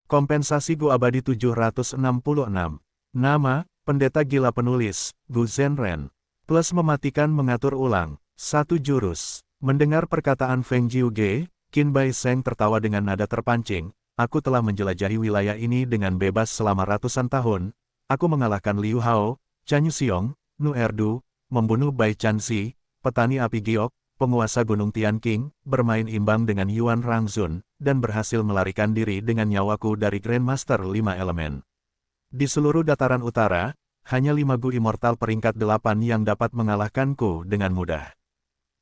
Kompensasi Gu Abadi 766. Nama, Pendeta Gila Penulis, Gu Zhenren. Plus mematikan mengatur ulang. 1 jurus. Mendengar perkataan Feng Jiuge, Qin Bai Seng tertawa dengan nada terpancing. Aku telah menjelajahi wilayah ini dengan bebas selama ratusan tahun. Aku mengalahkan Liu Hao, Chan Yuxiong, Nu Erdu, membunuh Bai Chanxi, petani api giok, penguasa Gunung Tianqing, bermain imbang dengan Yuan Rangzun, dan berhasil melarikan diri dengan nyawaku dari Grandmaster 5 Elemen. Di seluruh dataran utara, hanya 5 Gu Immortal peringkat 8 yang dapat mengalahkanku dengan mudah.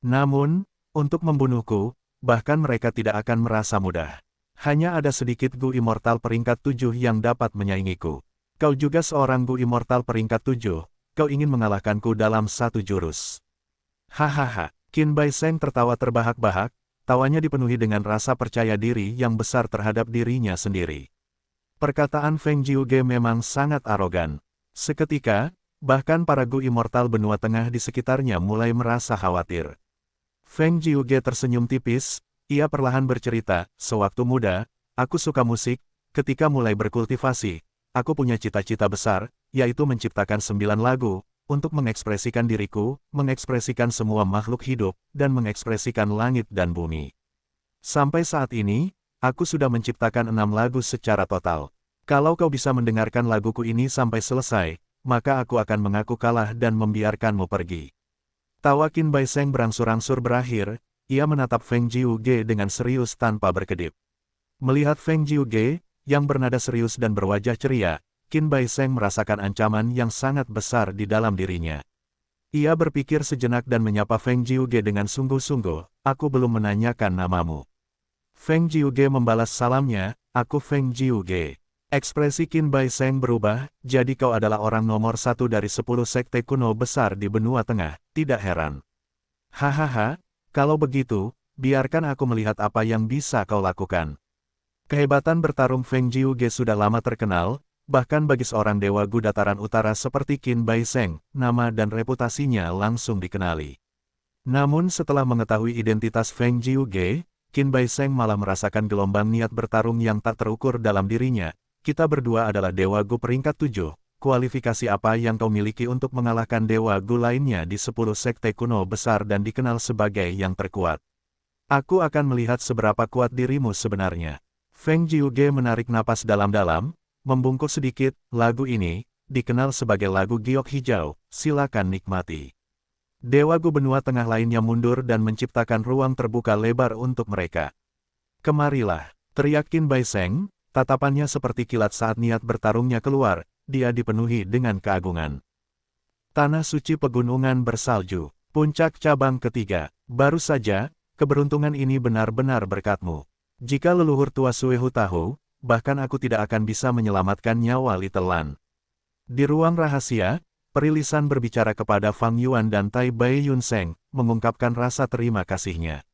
Namun, untuk membunuhku, bahkan mereka tidak akan merasa mudah. Hanya ada sedikit Gu Immortal peringkat 7 yang dapat menyaingiku. Kau juga seorang Gu Immortal peringkat 7, kau ingin mengalahkanku dalam 1 jurus. Hahaha, Qin Bai Seng tertawa terbahak-bahak, tawanya dipenuhi dengan rasa percaya diri yang besar terhadap dirinya sendiri. Perkataan Feng Jiuge memang sangat arogan. Seketika, bahkan para Gu Immortal benua tengah di sekitarnya mulai merasa khawatir. Feng Jiuge tersenyum tipis, ia perlahan bercerita, sewaktu muda, aku suka musik, ketika mulai berkultivasi, aku punya cita-cita besar, yaitu menciptakan 9 lagu, untuk mengekspresikan diriku, mengekspresikan semua makhluk hidup, dan mengekspresikan langit dan bumi. Sampai saat ini, aku sudah menciptakan 6 lagu secara total. Kalau kau bisa mendengarkan laguku ini sampai selesai, maka aku akan mengaku kalah dan membiarkanmu pergi. Tawa Qin Bai Seng berangsur-angsur berakhir, ia menatap Feng Jiuge dengan serius tanpa berkedip. Melihat Feng Jiuge, yang bernada serius dan berwajah ceria, Qin Bai Seng merasakan ancaman yang sangat besar di dalam dirinya. Ia berpikir sejenak dan menyapa Feng Jiuge dengan sungguh-sungguh, aku belum menanyakan namamu. Feng Jiuge membalas salamnya, aku Feng Jiuge. Ekspresi Qin Bai Seng berubah, jadi kau adalah orang nomor 1 dari 10 sekte kuno besar di benua tengah, tidak heran. Hahaha, kalau begitu, biarkan aku melihat apa yang bisa kau lakukan. Kehebatan bertarung Feng Jiuge sudah lama terkenal, bahkan bagi seorang dewa Gu dataran utara seperti Qin Bai Seng, nama dan reputasinya langsung dikenali. Namun setelah mengetahui identitas Feng Jiuge, Qin Bai Seng malah merasakan gelombang niat bertarung yang tak terukur dalam dirinya. Kita berdua adalah dewa Gu peringkat 7, kualifikasi apa yang kau miliki untuk mengalahkan dewa Gu lainnya di 10 sekte kuno besar dan dikenal sebagai yang terkuat? Aku akan melihat seberapa kuat dirimu sebenarnya. Feng Jiuge menarik napas dalam-dalam, membungkuk sedikit, lagu ini, dikenal sebagai lagu giok hijau, silakan nikmati. Dewa Gu benua tengah lainnya mundur dan menciptakan ruang terbuka lebar untuk mereka. Kemarilah, teriak Qin Bai Seng, tatapannya seperti kilat saat niat bertarungnya keluar, dia dipenuhi dengan keagungan. Tanah suci pegunungan bersalju, puncak cabang ketiga, baru saja, keberuntungan ini benar-benar berkatmu. Jika leluhur tua Suehu tahu, bahkan aku tidak akan bisa menyelamatkan nyawa Little Lan. Di ruang rahasia, Perilisan berbicara kepada Fang Yuan dan Tai Bai Yun Seng, mengungkapkan rasa terima kasihnya.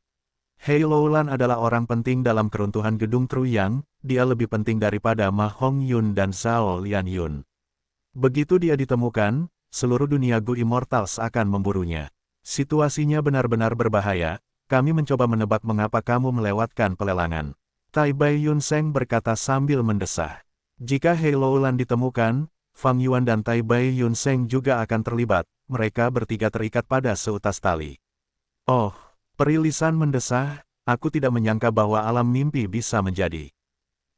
Hei Loulan adalah orang penting dalam keruntuhan gedung Truyang, dia lebih penting daripada Ma Hong Yun dan Zhao Lian Yun. Begitu dia ditemukan, seluruh dunia Gu Immortals akan memburunya. Situasinya benar-benar berbahaya, kami mencoba menebak mengapa kamu melewatkan pelelangan. Tai Bai Yun Seng berkata sambil mendesah. Jika Hei Loulan ditemukan, Fang Yuan dan Tai Bai Yun Seng juga akan terlibat, mereka bertiga terikat pada seutas tali. Oh, Perilisan mendesah, aku tidak menyangka bahwa alam mimpi bisa menjadi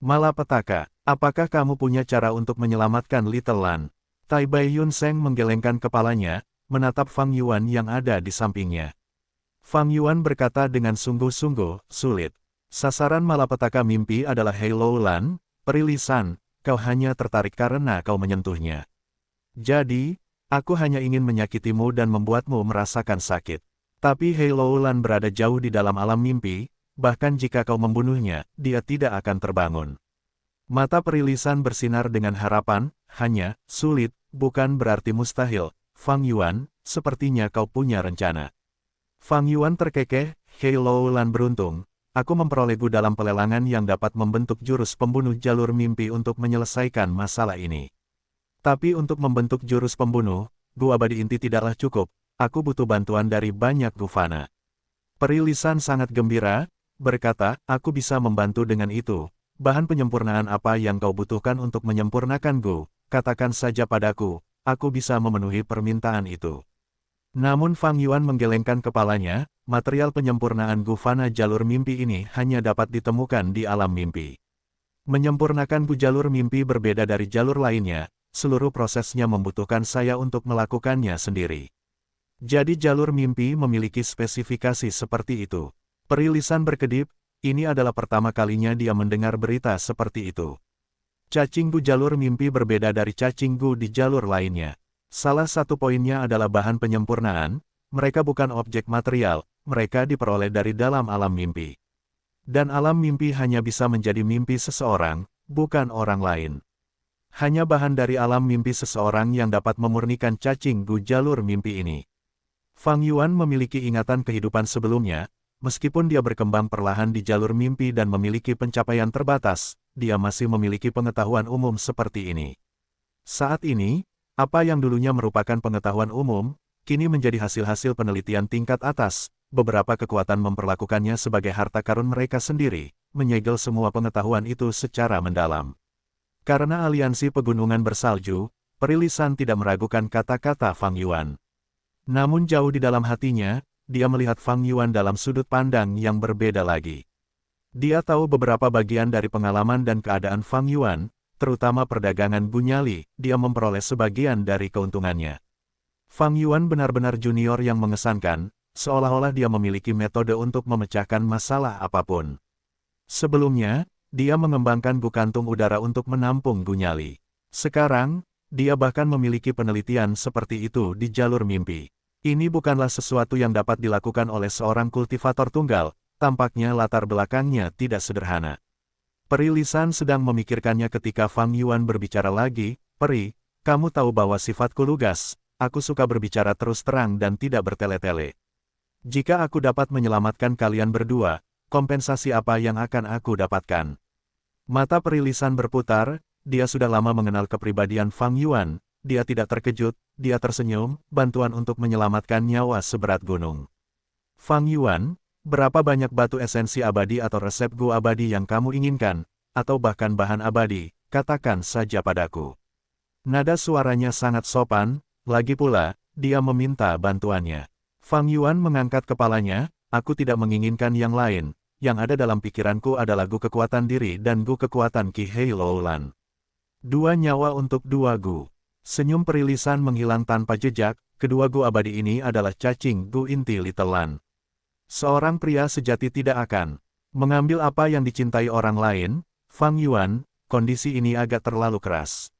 malapetaka. Apakah kamu punya cara untuk menyelamatkan Little Lan? Tai Bai Yun Seng menggelengkan kepalanya, menatap Fang Yuan yang ada di sampingnya. Fang Yuan berkata dengan sungguh-sungguh, sulit. Sasaran malapetaka mimpi adalah Hei Loulan, Perilisan. Kau hanya tertarik karena kau menyentuhnya. Jadi, aku hanya ingin menyakitimu dan membuatmu merasakan sakit. Tapi Hei Loulan berada jauh di dalam alam mimpi, bahkan jika kau membunuhnya, dia tidak akan terbangun. Mata Perilisan bersinar dengan harapan, hanya, sulit, bukan berarti mustahil. Fang Yuan, sepertinya kau punya rencana. Fang Yuan terkekeh, Hei Loulan beruntung. Aku memperoleh Gu dalam pelelangan yang dapat membentuk jurus pembunuh jalur mimpi untuk menyelesaikan masalah ini. Tapi untuk membentuk jurus pembunuh, Gu abadi inti tidaklah cukup, aku butuh bantuan dari banyak Gu fana. Perilisan sangat gembira, berkata, aku bisa membantu dengan itu, bahan penyempurnaan apa yang kau butuhkan untuk menyempurnakan Gu? Katakan saja padaku, aku bisa memenuhi permintaan itu. Namun Fang Yuan menggelengkan kepalanya, material penyempurnaan Gu Fana jalur mimpi ini hanya dapat ditemukan di alam mimpi. Menyempurnakan Gu jalur mimpi berbeda dari jalur lainnya, seluruh prosesnya membutuhkan saya untuk melakukannya sendiri. Jadi jalur mimpi memiliki spesifikasi seperti itu. Peri lisan berkedip, ini adalah pertama kalinya dia mendengar berita seperti itu. Cacing Gu jalur mimpi berbeda dari cacing Gu di jalur lainnya. Salah satu poinnya adalah bahan penyempurnaan, mereka bukan objek material, mereka diperoleh dari dalam alam mimpi. Dan alam mimpi hanya bisa menjadi mimpi seseorang, bukan orang lain. Hanya bahan dari alam mimpi seseorang yang dapat memurnikan cacing Gu jalur mimpi ini. Fang Yuan memiliki ingatan kehidupan sebelumnya, meskipun dia berkembang perlahan di jalur mimpi dan memiliki pencapaian terbatas, dia masih memiliki pengetahuan umum seperti ini. Saat ini, apa yang dulunya merupakan pengetahuan umum, kini menjadi hasil-hasil penelitian tingkat atas, beberapa kekuatan memperlakukannya sebagai harta karun mereka sendiri, menyegel semua pengetahuan itu secara mendalam. Karena aliansi pegunungan bersalju, Peri Lisan tidak meragukan kata-kata Fang Yuan. Namun jauh di dalam hatinya, dia melihat Fang Yuan dalam sudut pandang yang berbeda lagi. Dia tahu beberapa bagian dari pengalaman dan keadaan Fang Yuan, terutama perdagangan Gu Nyali, dia memperoleh sebagian dari keuntungannya. Fang Yuan benar-benar junior yang mengesankan, seolah-olah dia memiliki metode untuk memecahkan masalah apapun. Sebelumnya, dia mengembangkan Gu kantung udara untuk menampung Gu Nyali. Sekarang, dia bahkan memiliki penelitian seperti itu di jalur mimpi. Ini bukanlah sesuatu yang dapat dilakukan oleh seorang kultivator tunggal, tampaknya latar belakangnya tidak sederhana. Peri Lisan sedang memikirkannya ketika Fang Yuan berbicara lagi, "Peri, kamu tahu bahwa sifatku lugas, aku suka berbicara terus terang dan tidak bertele-tele. Jika aku dapat menyelamatkan kalian berdua, kompensasi apa yang akan aku dapatkan?" Mata Peri Lisan berputar, dia sudah lama mengenal kepribadian Fang Yuan, dia tidak terkejut, dia tersenyum, bantuan untuk menyelamatkan nyawa seberat gunung. Fang Yuan, berapa banyak batu esensi abadi atau resep Gu abadi yang kamu inginkan, atau bahkan bahan abadi, katakan saja padaku. Nada suaranya sangat sopan, lagi pula, dia meminta bantuannya. Fang Yuan mengangkat kepalanya, aku tidak menginginkan yang lain, yang ada dalam pikiranku adalah Gu kekuatan diri dan Gu kekuatan Qi Hei Loulan. 2 nyawa untuk 2 Gu. Senyum Peri Lisan menghilang tanpa jejak, kedua Gu abadi ini adalah cacing Gu inti Little Lan. Seorang pria sejati tidak akan mengambil apa yang dicintai orang lain. Fang Yuan, kondisi ini agak terlalu keras.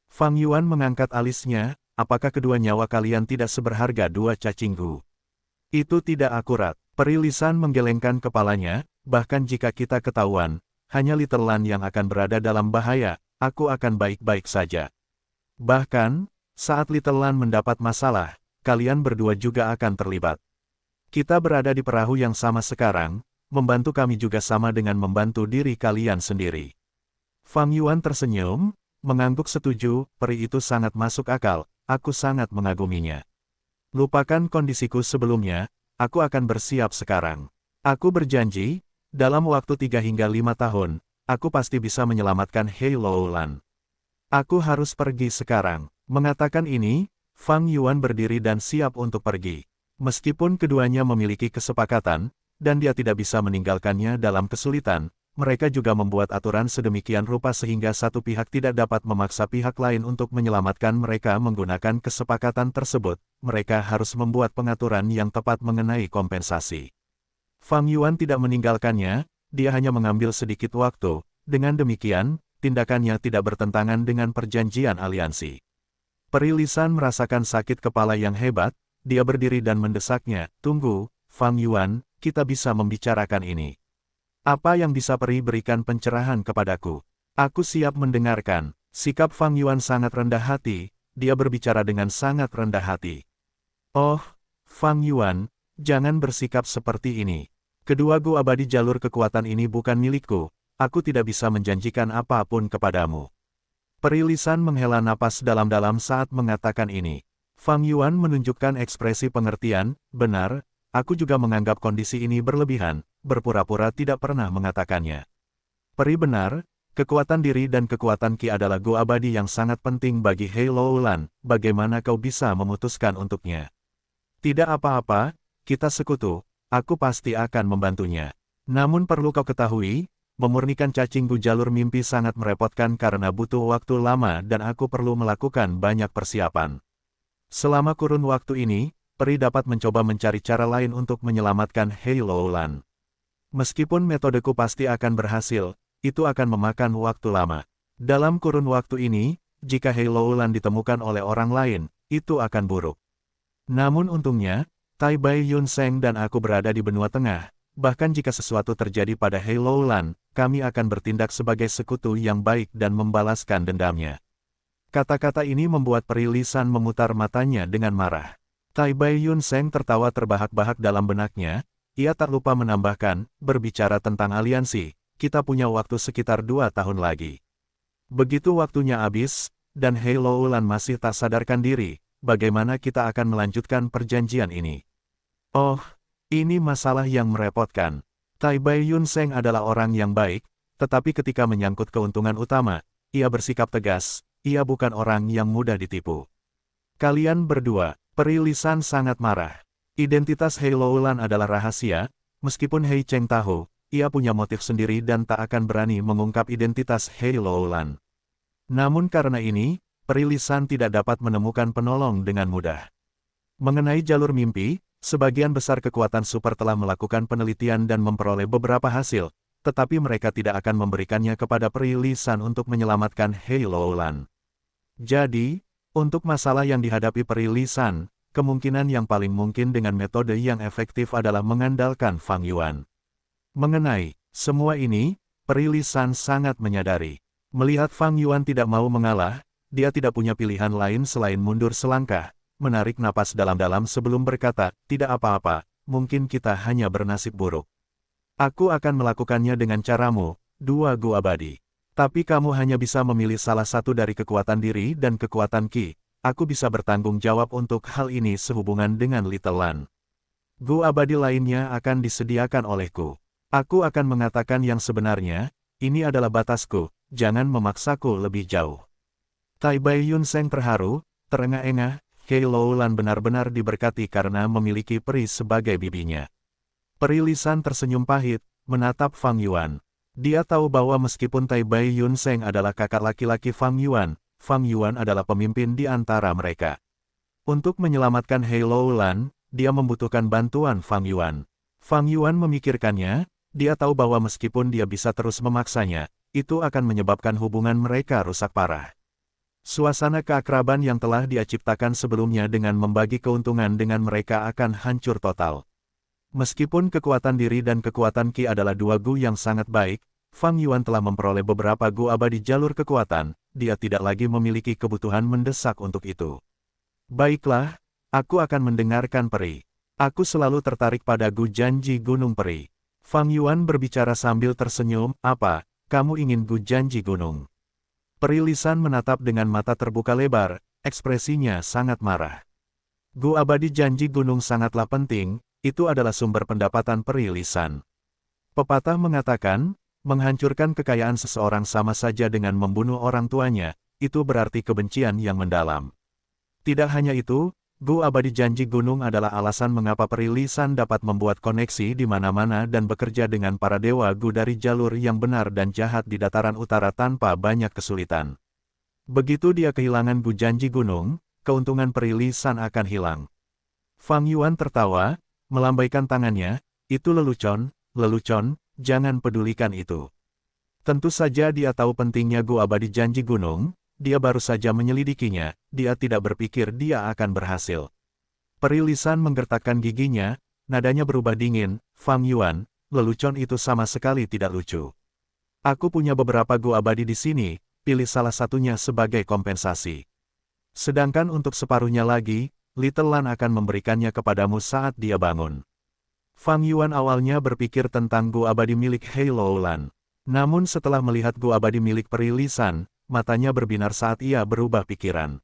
Fang Yuan mengangkat alisnya, apakah kedua nyawa kalian tidak seberharga 2 cacing Gu? Itu tidak akurat. Peri Lisan menggelengkan kepalanya, bahkan jika kita ketahuan, hanya Little Lan yang akan berada dalam bahaya, aku akan baik-baik saja. Bahkan, saat Little Lan mendapat masalah, kalian berdua juga akan terlibat. Kita berada di perahu yang sama sekarang, membantu kami juga sama dengan membantu diri kalian sendiri. Fang Yuan tersenyum, mengangguk setuju, peri itu sangat masuk akal, aku sangat mengaguminya. Lupakan kondisiku sebelumnya, aku akan bersiap sekarang. Aku berjanji, dalam waktu 3 hingga 5 tahun, aku pasti bisa menyelamatkan Hei Loulan. Aku harus pergi sekarang. Mengatakan ini, Fang Yuan berdiri dan siap untuk pergi. Meskipun keduanya memiliki kesepakatan, dan dia tidak bisa meninggalkannya dalam kesulitan, mereka juga membuat aturan sedemikian rupa sehingga satu pihak tidak dapat memaksa pihak lain untuk menyelamatkan mereka menggunakan kesepakatan tersebut. Mereka harus membuat pengaturan yang tepat mengenai kompensasi. Fang Yuan tidak meninggalkannya, dia hanya mengambil sedikit waktu. Dengan demikian, tindakannya tidak bertentangan dengan perjanjian aliansi. Peri Lisan merasakan sakit kepala yang hebat, dia berdiri dan mendesaknya, tunggu, Fang Yuan, kita bisa membicarakan ini. Apa yang bisa Peri berikan pencerahan kepadaku? Aku siap mendengarkan. Sikap Fang Yuan sangat rendah hati, dia berbicara dengan sangat rendah hati. Oh, Fang Yuan, jangan bersikap seperti ini. Kedua Gu abadi jalur kekuatan ini bukan milikku. Aku tidak bisa menjanjikan apapun kepadamu. Peri Lisan menghela napas dalam-dalam saat mengatakan ini. Fang Yuan menunjukkan ekspresi pengertian, benar, aku juga menganggap kondisi ini berlebihan, berpura-pura tidak pernah mengatakannya. Peri benar, kekuatan diri dan kekuatan Qi adalah Gu abadi yang sangat penting bagi Hei Loulan, bagaimana kau bisa memutuskan untuknya? Tidak apa-apa, kita sekutu, aku pasti akan membantunya. Namun perlu kau ketahui, memurnikan cacing Gu jalur mimpi sangat merepotkan karena butuh waktu lama dan aku perlu melakukan banyak persiapan. Selama kurun waktu ini, peri dapat mencoba mencari cara lain untuk menyelamatkan Hei Loulan. Meskipun metodeku pasti akan berhasil, itu akan memakan waktu lama. Dalam kurun waktu ini, jika Hei Loulan ditemukan oleh orang lain, itu akan buruk. Namun untungnya, Tai Bai Yun Seng dan aku berada di benua tengah, bahkan jika sesuatu terjadi pada Hei Loulan, kami akan bertindak sebagai sekutu yang baik dan membalaskan dendamnya. Kata-kata ini membuat peri Lisan memutar matanya dengan marah. Tai Bai Yun Seng tertawa terbahak-bahak dalam benaknya, ia tak lupa menambahkan, berbicara tentang aliansi, kita punya waktu sekitar 2 tahun lagi. Begitu waktunya habis, dan Hei Loulan masih tak sadarkan diri, bagaimana kita akan melanjutkan perjanjian ini? Oh, ini masalah yang merepotkan. Tai Bai Yun Seng adalah orang yang baik, tetapi ketika menyangkut keuntungan utama, ia bersikap tegas, ia bukan orang yang mudah ditipu. Kalian berdua, peri Lisan sangat marah. Identitas Hei Loulan adalah rahasia, meskipun Hei Cheng tahu, ia punya motif sendiri dan tak akan berani mengungkap identitas Hei Loulan. Namun karena ini, peri Lisan tidak dapat menemukan penolong dengan mudah. Mengenai jalur mimpi, sebagian besar kekuatan super telah melakukan penelitian dan memperoleh beberapa hasil, tetapi mereka tidak akan memberikannya kepada peri Lisan untuk menyelamatkan Hei Loulan. Jadi, untuk masalah yang dihadapi peri Lisan, kemungkinan yang paling mungkin dengan metode yang efektif adalah mengandalkan Fang Yuan. Mengenai semua ini, peri Lisan sangat menyadari. Melihat Fang Yuan tidak mau mengalah, dia tidak punya pilihan lain selain mundur selangkah, menarik napas dalam-dalam sebelum berkata, tidak apa-apa, mungkin kita hanya bernasib buruk. Aku akan melakukannya dengan caramu, 2 Gu abadi. Tapi kamu hanya bisa memilih salah satu dari kekuatan diri dan kekuatan Qi. Aku bisa bertanggung jawab untuk hal ini sehubungan dengan Little Lan. Gu abadi lainnya akan disediakan olehku. Aku akan mengatakan yang sebenarnya, ini adalah batasku, jangan memaksaku lebih jauh. Tai Bai Yun Seng terharu, terengah-engah, Hei Loulan benar-benar diberkati karena memiliki peri sebagai bibinya. Peri Lisan tersenyum pahit, menatap Fang Yuan. Dia tahu bahwa meskipun Tai Bai Yun Seng adalah kakak laki-laki Fang Yuan adalah pemimpin di antara mereka. Untuk menyelamatkan Hei Loulan, dia membutuhkan bantuan Fang Yuan. Fang Yuan memikirkannya, dia tahu bahwa meskipun dia bisa terus memaksanya, itu akan menyebabkan hubungan mereka rusak parah. Suasana keakraban yang telah dia ciptakan sebelumnya dengan membagi keuntungan dengan mereka akan hancur total. Meskipun kekuatan diri dan kekuatan Qi adalah 2 Gu yang sangat baik, Fang Yuan telah memperoleh beberapa Gu abadi jalur kekuatan, dia tidak lagi memiliki kebutuhan mendesak untuk itu. Baiklah, aku akan mendengarkan peri. Aku selalu tertarik pada Gu Janji Gunung Peri. Fang Yuan berbicara sambil tersenyum, apa, kamu ingin Gu Janji Gunung? Peri Lisan menatap dengan mata terbuka lebar, ekspresinya sangat marah. Gu abadi janji gunung sangatlah penting, itu adalah sumber pendapatan peri Lisan. Pepatah mengatakan, menghancurkan kekayaan seseorang sama saja dengan membunuh orang tuanya, itu berarti kebencian yang mendalam. Tidak hanya itu, Gu abadi janji gunung adalah alasan mengapa peri Lisan dapat membuat koneksi di mana-mana dan bekerja dengan para dewa Gu dari jalur yang benar dan jahat di dataran utara tanpa banyak kesulitan. Begitu dia kehilangan Gu janji gunung, keuntungan peri Lisan akan hilang. Fang Yuan tertawa, melambaikan tangannya, itu lelucon, jangan pedulikan itu. Tentu saja dia tahu pentingnya Gu abadi janji gunung, dia baru saja menyelidikinya, dia tidak berpikir dia akan berhasil. Peri Lisan menggertakkan giginya, nadanya berubah dingin, Fang Yuan, lelucon itu sama sekali tidak lucu. Aku punya beberapa Gu abadi di sini, pilih salah satunya sebagai kompensasi. Sedangkan untuk separuhnya lagi, Little Lan akan memberikannya kepadamu saat dia bangun. Fang Yuan awalnya berpikir tentang Gu abadi milik Hei Loulan. Namun setelah melihat Gu abadi milik peri Lisan, matanya berbinar saat ia berubah pikiran.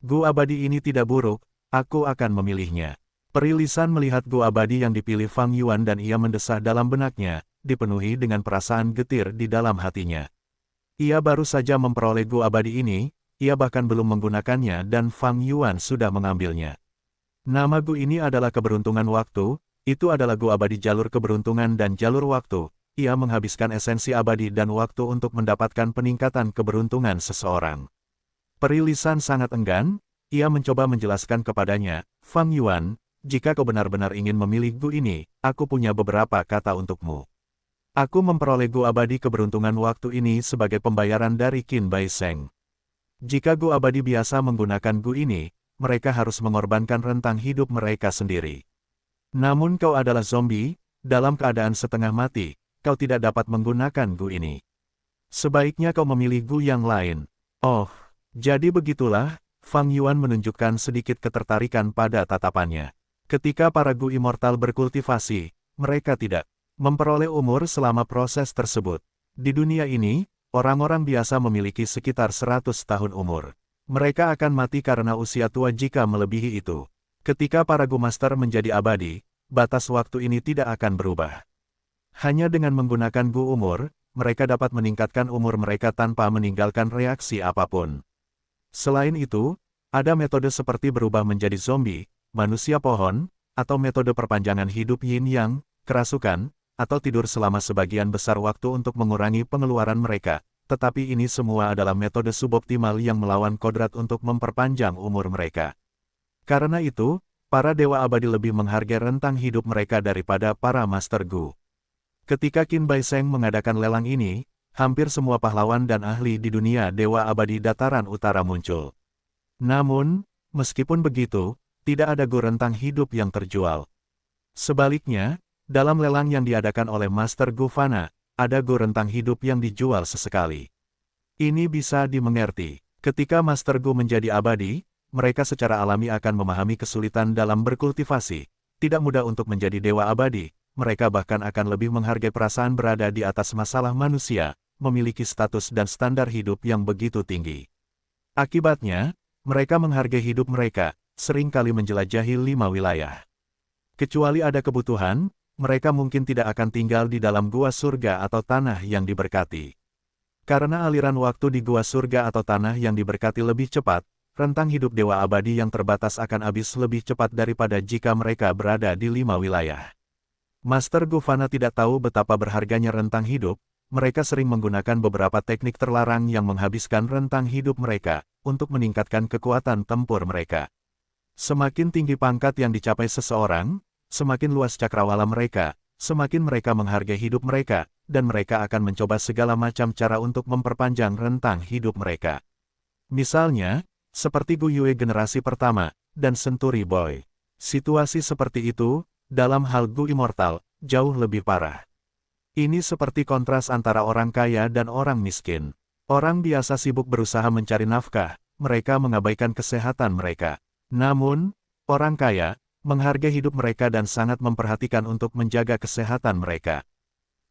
Gu abadi ini tidak buruk, aku akan memilihnya. Peri Lisan melihat Gu abadi yang dipilih Fang Yuan dan ia mendesah dalam benaknya, dipenuhi dengan perasaan getir di dalam hatinya. Ia baru saja memperoleh Gu abadi ini, ia bahkan belum menggunakannya dan Fang Yuan sudah mengambilnya. Nama Gu ini adalah keberuntungan waktu, itu adalah Gu abadi jalur keberuntungan dan jalur waktu. Ia menghabiskan esensi abadi dan waktu untuk mendapatkan peningkatan keberuntungan seseorang. Peri Lisan sangat enggan, ia mencoba menjelaskan kepadanya, Fang Yuan, jika kau benar-benar ingin memilih Gu ini, aku punya beberapa kata untukmu. Aku memperoleh Gu abadi keberuntungan waktu ini sebagai pembayaran dari Qin Bai Sheng. Jika Gu abadi biasa menggunakan Gu ini, mereka harus mengorbankan rentang hidup mereka sendiri. Namun kau adalah zombie, dalam keadaan setengah mati, kau tidak dapat menggunakan Gu ini. Sebaiknya kau memilih Gu yang lain. Oh, jadi begitulah, Fang Yuan menunjukkan sedikit ketertarikan pada tatapannya. Ketika para Gu immortal berkultivasi, mereka tidak memperoleh umur selama proses tersebut. Di dunia ini, orang-orang biasa memiliki sekitar 100 tahun umur. Mereka akan mati karena usia tua jika melebihi itu. Ketika para Gu Master menjadi abadi, batas waktu ini tidak akan berubah. Hanya dengan menggunakan Gu umur, mereka dapat meningkatkan umur mereka tanpa meninggalkan reaksi apapun. Selain itu, ada metode seperti berubah menjadi zombie, manusia pohon, atau metode perpanjangan hidup yin yang, kerasukan, atau tidur selama sebagian besar waktu untuk mengurangi pengeluaran mereka, tetapi ini semua adalah metode suboptimal yang melawan kodrat untuk memperpanjang umur mereka. Karena itu, para dewa abadi lebih menghargai rentang hidup mereka daripada para Master Gu. Ketika Qin Bai Sheng mengadakan lelang ini, hampir semua pahlawan dan ahli di dunia dewa abadi dataran utara muncul. Namun, meskipun begitu, tidak ada Gu rentang hidup yang terjual. Sebaliknya, dalam lelang yang diadakan oleh Master Gu Fana, ada Gu rentang hidup yang dijual sesekali. Ini bisa dimengerti. Ketika Master Gu menjadi abadi, mereka secara alami akan memahami kesulitan dalam berkultivasi. Tidak mudah untuk menjadi dewa abadi, mereka bahkan akan lebih menghargai perasaan berada di atas masalah manusia, memiliki status dan standar hidup yang begitu tinggi. Akibatnya, mereka menghargai hidup mereka, seringkali menjelajahi 5 wilayah. Kecuali ada kebutuhan, mereka mungkin tidak akan tinggal di dalam gua surga atau tanah yang diberkati. Karena aliran waktu di gua surga atau tanah yang diberkati lebih cepat, rentang hidup dewa abadi yang terbatas akan habis lebih cepat daripada jika mereka berada di 5 wilayah. Master Gu Fana tidak tahu betapa berharganya rentang hidup, mereka sering menggunakan beberapa teknik terlarang yang menghabiskan rentang hidup mereka, untuk meningkatkan kekuatan tempur mereka. Semakin tinggi pangkat yang dicapai seseorang, semakin luas cakrawala mereka, semakin mereka menghargai hidup mereka, dan mereka akan mencoba segala macam cara untuk memperpanjang rentang hidup mereka. Misalnya, seperti Gu Yue generasi pertama, dan Century Boy. Situasi seperti itu, dalam hal Gu Immortal, jauh lebih parah. Ini seperti kontras antara orang kaya dan orang miskin. Orang biasa sibuk berusaha mencari nafkah, mereka mengabaikan kesehatan mereka. Namun, orang kaya, menghargai hidup mereka dan sangat memperhatikan untuk menjaga kesehatan mereka.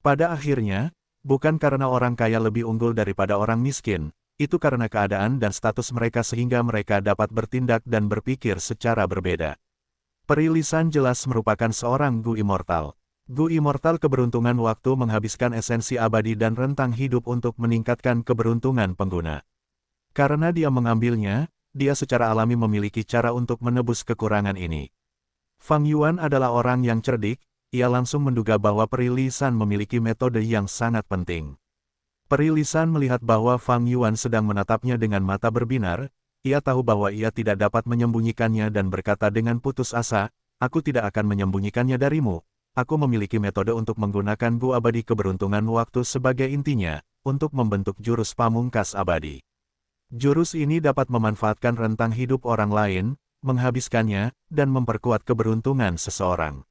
Pada akhirnya, bukan karena orang kaya lebih unggul daripada orang miskin, itu karena keadaan dan status mereka sehingga mereka dapat bertindak dan berpikir secara berbeda. Peri Lisan jelas merupakan seorang Gu Immortal. Gu Immortal keberuntungan waktu menghabiskan esensi abadi dan rentang hidup untuk meningkatkan keberuntungan pengguna. Karena dia mengambilnya, dia secara alami memiliki cara untuk menebus kekurangan ini. Fang Yuan adalah orang yang cerdik, ia langsung menduga bahwa Peri Lisan memiliki metode yang sangat penting. Peri Lisan melihat bahwa Fang Yuan sedang menatapnya dengan mata berbinar, ia tahu bahwa ia tidak dapat menyembunyikannya dan berkata dengan putus asa, "Aku tidak akan menyembunyikannya darimu. Aku memiliki metode untuk menggunakan Gu abadi keberuntungan waktu sebagai intinya, untuk membentuk jurus pamungkas abadi. Jurus ini dapat memanfaatkan rentang hidup orang lain, menghabiskannya, dan memperkuat keberuntungan seseorang."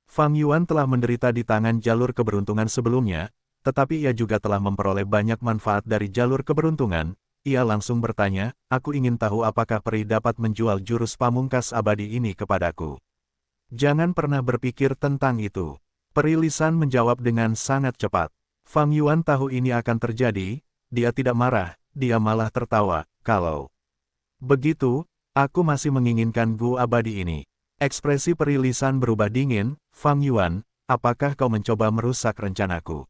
Fang Yuan telah menderita di tangan jalur keberuntungan sebelumnya, tetapi ia juga telah memperoleh banyak manfaat dari jalur keberuntungan. Ia langsung bertanya, "Aku ingin tahu apakah peri dapat menjual jurus pamungkas abadi ini kepadaku." "Jangan pernah berpikir tentang itu." Peri Lisan menjawab dengan sangat cepat. Fang Yuan tahu ini akan terjadi, dia tidak marah, dia malah tertawa, "Kalau begitu, aku masih menginginkan Gu abadi ini." Ekspresi Peri Lisan berubah dingin, "Fang Yuan, apakah kau mencoba merusak rencanaku?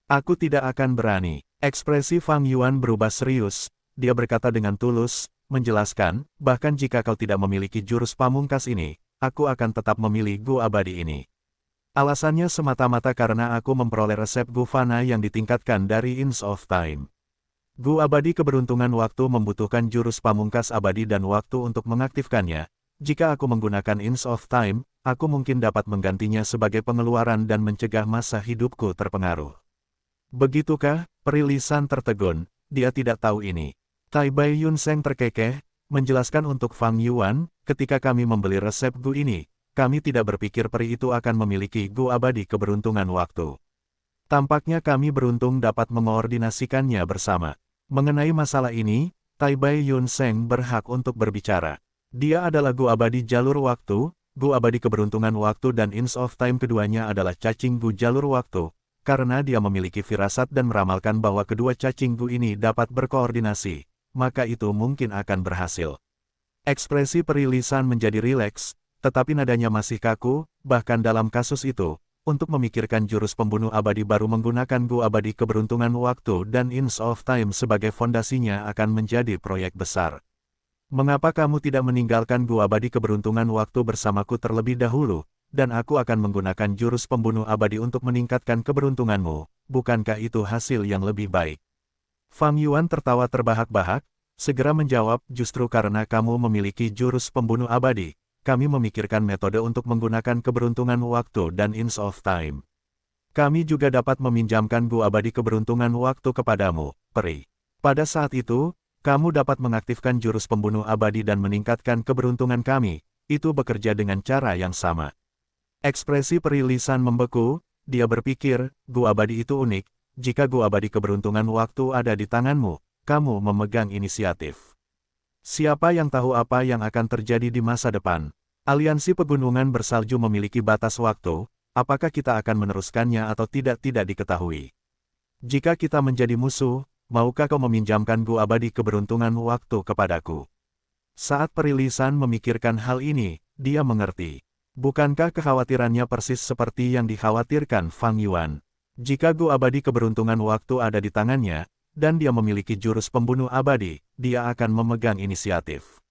Aku tidak akan berani. Ekspresi Fang Yuan berubah serius, dia berkata dengan tulus, menjelaskan, bahkan jika kau tidak memiliki jurus pamungkas ini, aku akan tetap memilih Gu abadi ini. Alasannya semata-mata karena aku memperoleh resep Gu Fana yang ditingkatkan dari Inch of Time. Gu abadi keberuntungan waktu membutuhkan jurus pamungkas abadi dan waktu untuk mengaktifkannya. Jika aku menggunakan Inch of Time, aku mungkin dapat menggantinya sebagai pengeluaran dan mencegah masa hidupku terpengaruh. Begitukah? Perilisan tertegun, dia tidak tahu ini. Tai Bai Yun Seng terkekeh, menjelaskan untuk Fang Yuan, ketika kami membeli resep Gu ini, kami tidak berpikir peri itu akan memiliki Gu abadi keberuntungan waktu. Tampaknya kami beruntung dapat mengoordinasikannya bersama. Mengenai masalah ini, Tai Bai Yun Seng berhak untuk berbicara. Dia adalah Gu abadi jalur waktu, Gu abadi keberuntungan waktu dan Inch of Time keduanya adalah cacing Gu jalur waktu. Karena dia memiliki firasat dan meramalkan bahwa kedua cacing Gu ini dapat berkoordinasi, maka itu mungkin akan berhasil. Ekspresi perilisan menjadi rileks, tetapi nadanya masih kaku, bahkan dalam kasus itu, untuk memikirkan jurus pembunuh abadi baru menggunakan Gu abadi keberuntungan waktu dan Inch of Time sebagai fondasinya akan menjadi proyek besar. Mengapa kamu tidak meninggalkan Gu abadi keberuntungan waktu bersamaku terlebih dahulu? Dan aku akan menggunakan jurus pembunuh abadi untuk meningkatkan keberuntunganmu, bukankah itu hasil yang lebih baik? Fang Yuan tertawa terbahak-bahak, segera menjawab, justru karena kamu memiliki jurus pembunuh abadi, kami memikirkan metode untuk menggunakan keberuntungan waktu dan Inch of Time. Kami juga dapat meminjamkan Gu abadi keberuntungan waktu kepadamu, peri. Pada saat itu, kamu dapat mengaktifkan jurus pembunuh abadi dan meningkatkan keberuntungan kami, itu bekerja dengan cara yang sama. Ekspresi perilisan membeku, dia berpikir, Gu abadi itu unik, jika Gu abadi keberuntungan waktu ada di tanganmu, kamu memegang inisiatif. Siapa yang tahu apa yang akan terjadi di masa depan? Aliansi pegunungan bersalju memiliki batas waktu, apakah kita akan meneruskannya atau tidak diketahui. Jika kita menjadi musuh, maukah kau meminjamkan Gu abadi keberuntungan waktu kepadaku? Saat perilisan memikirkan hal ini, dia mengerti. Bukankah kekhawatirannya persis seperti yang dikhawatirkan Fang Yuan? Jika Gu abadi keberuntungan waktu ada di tangannya, dan dia memiliki jurus pembunuh abadi, dia akan memegang inisiatif.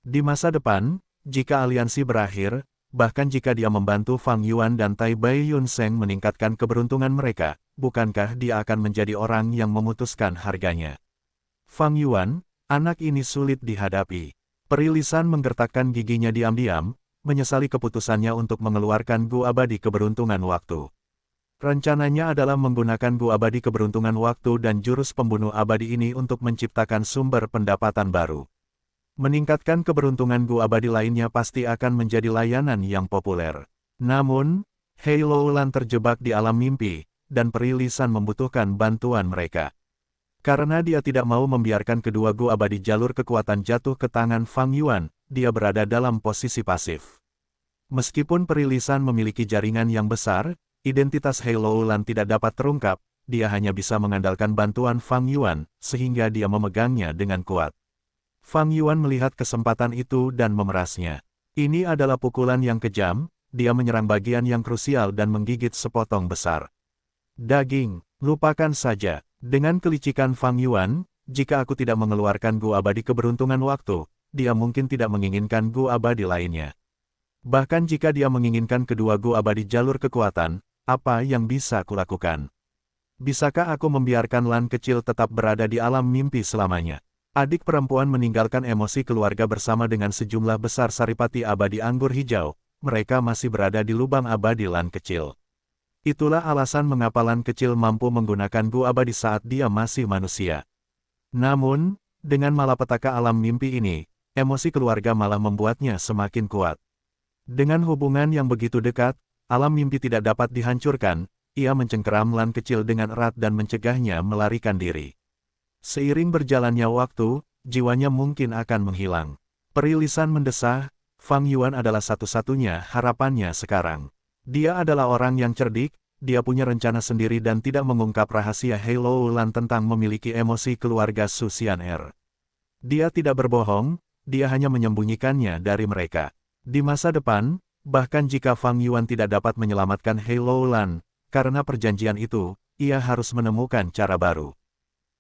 Di masa depan, jika aliansi berakhir, bahkan jika dia membantu Fang Yuan dan Tai Bai Yun Seng meningkatkan keberuntungan mereka, bukankah dia akan menjadi orang yang memutuskan harganya? Fang Yuan, anak ini sulit dihadapi. Perilisan menggertakkan giginya diam-diam, menyesali keputusannya untuk mengeluarkan Gu abadi keberuntungan waktu. Rencananya adalah menggunakan Gu abadi keberuntungan waktu dan jurus pembunuh abadi ini untuk menciptakan sumber pendapatan baru. Meningkatkan keberuntungan Gu abadi lainnya pasti akan menjadi layanan yang populer. Namun, Hei Loulan terjebak di alam mimpi, dan perilisan membutuhkan bantuan mereka. Karena dia tidak mau membiarkan kedua Gu abadi jalur kekuatan jatuh ke tangan Fang Yuan, dia berada dalam posisi pasif. Meskipun perilisan memiliki jaringan yang besar, identitas Hei Loulan tidak dapat terungkap, dia hanya bisa mengandalkan bantuan Fang Yuan, sehingga dia memegangnya dengan kuat. Fang Yuan melihat kesempatan itu dan memerasnya. Ini adalah pukulan yang kejam, dia menyerang bagian yang krusial dan menggigit sepotong besar. Daging, lupakan saja. Dengan kelicikan Fang Yuan, jika aku tidak mengeluarkan Gu abadi keberuntungan waktu, dia mungkin tidak menginginkan Gu abadi lainnya. Bahkan jika dia menginginkan kedua Gu abadi jalur kekuatan, apa yang bisa kulakukan? Bisakah aku membiarkan Lan kecil tetap berada di alam mimpi selamanya? Adik perempuan meninggalkan emosi keluarga bersama dengan sejumlah besar saripati abadi anggur hijau, mereka masih berada di lubang abadi Lan kecil. Itulah alasan mengapa Lan kecil mampu menggunakan Gu abadi saat dia masih manusia. Namun, dengan malapetaka alam mimpi ini, emosi keluarga malah membuatnya semakin kuat. Dengan hubungan yang begitu dekat, alam mimpi tidak dapat dihancurkan, ia mencengkeram Lan kecil dengan erat dan mencegahnya melarikan diri. Seiring berjalannya waktu, jiwanya mungkin akan menghilang. Perilisan mendesah, Fang Yuan adalah satu-satunya harapannya sekarang. Dia adalah orang yang cerdik, dia punya rencana sendiri dan tidak mengungkap rahasia Hei Loulan tentang memiliki emosi keluarga Su Xian'er. Dia tidak berbohong, dia hanya menyembunyikannya dari mereka. Di masa depan, Bahkan jika Fang Yuan tidak dapat menyelamatkan Hei Loulan, karena perjanjian itu, ia harus menemukan cara baru.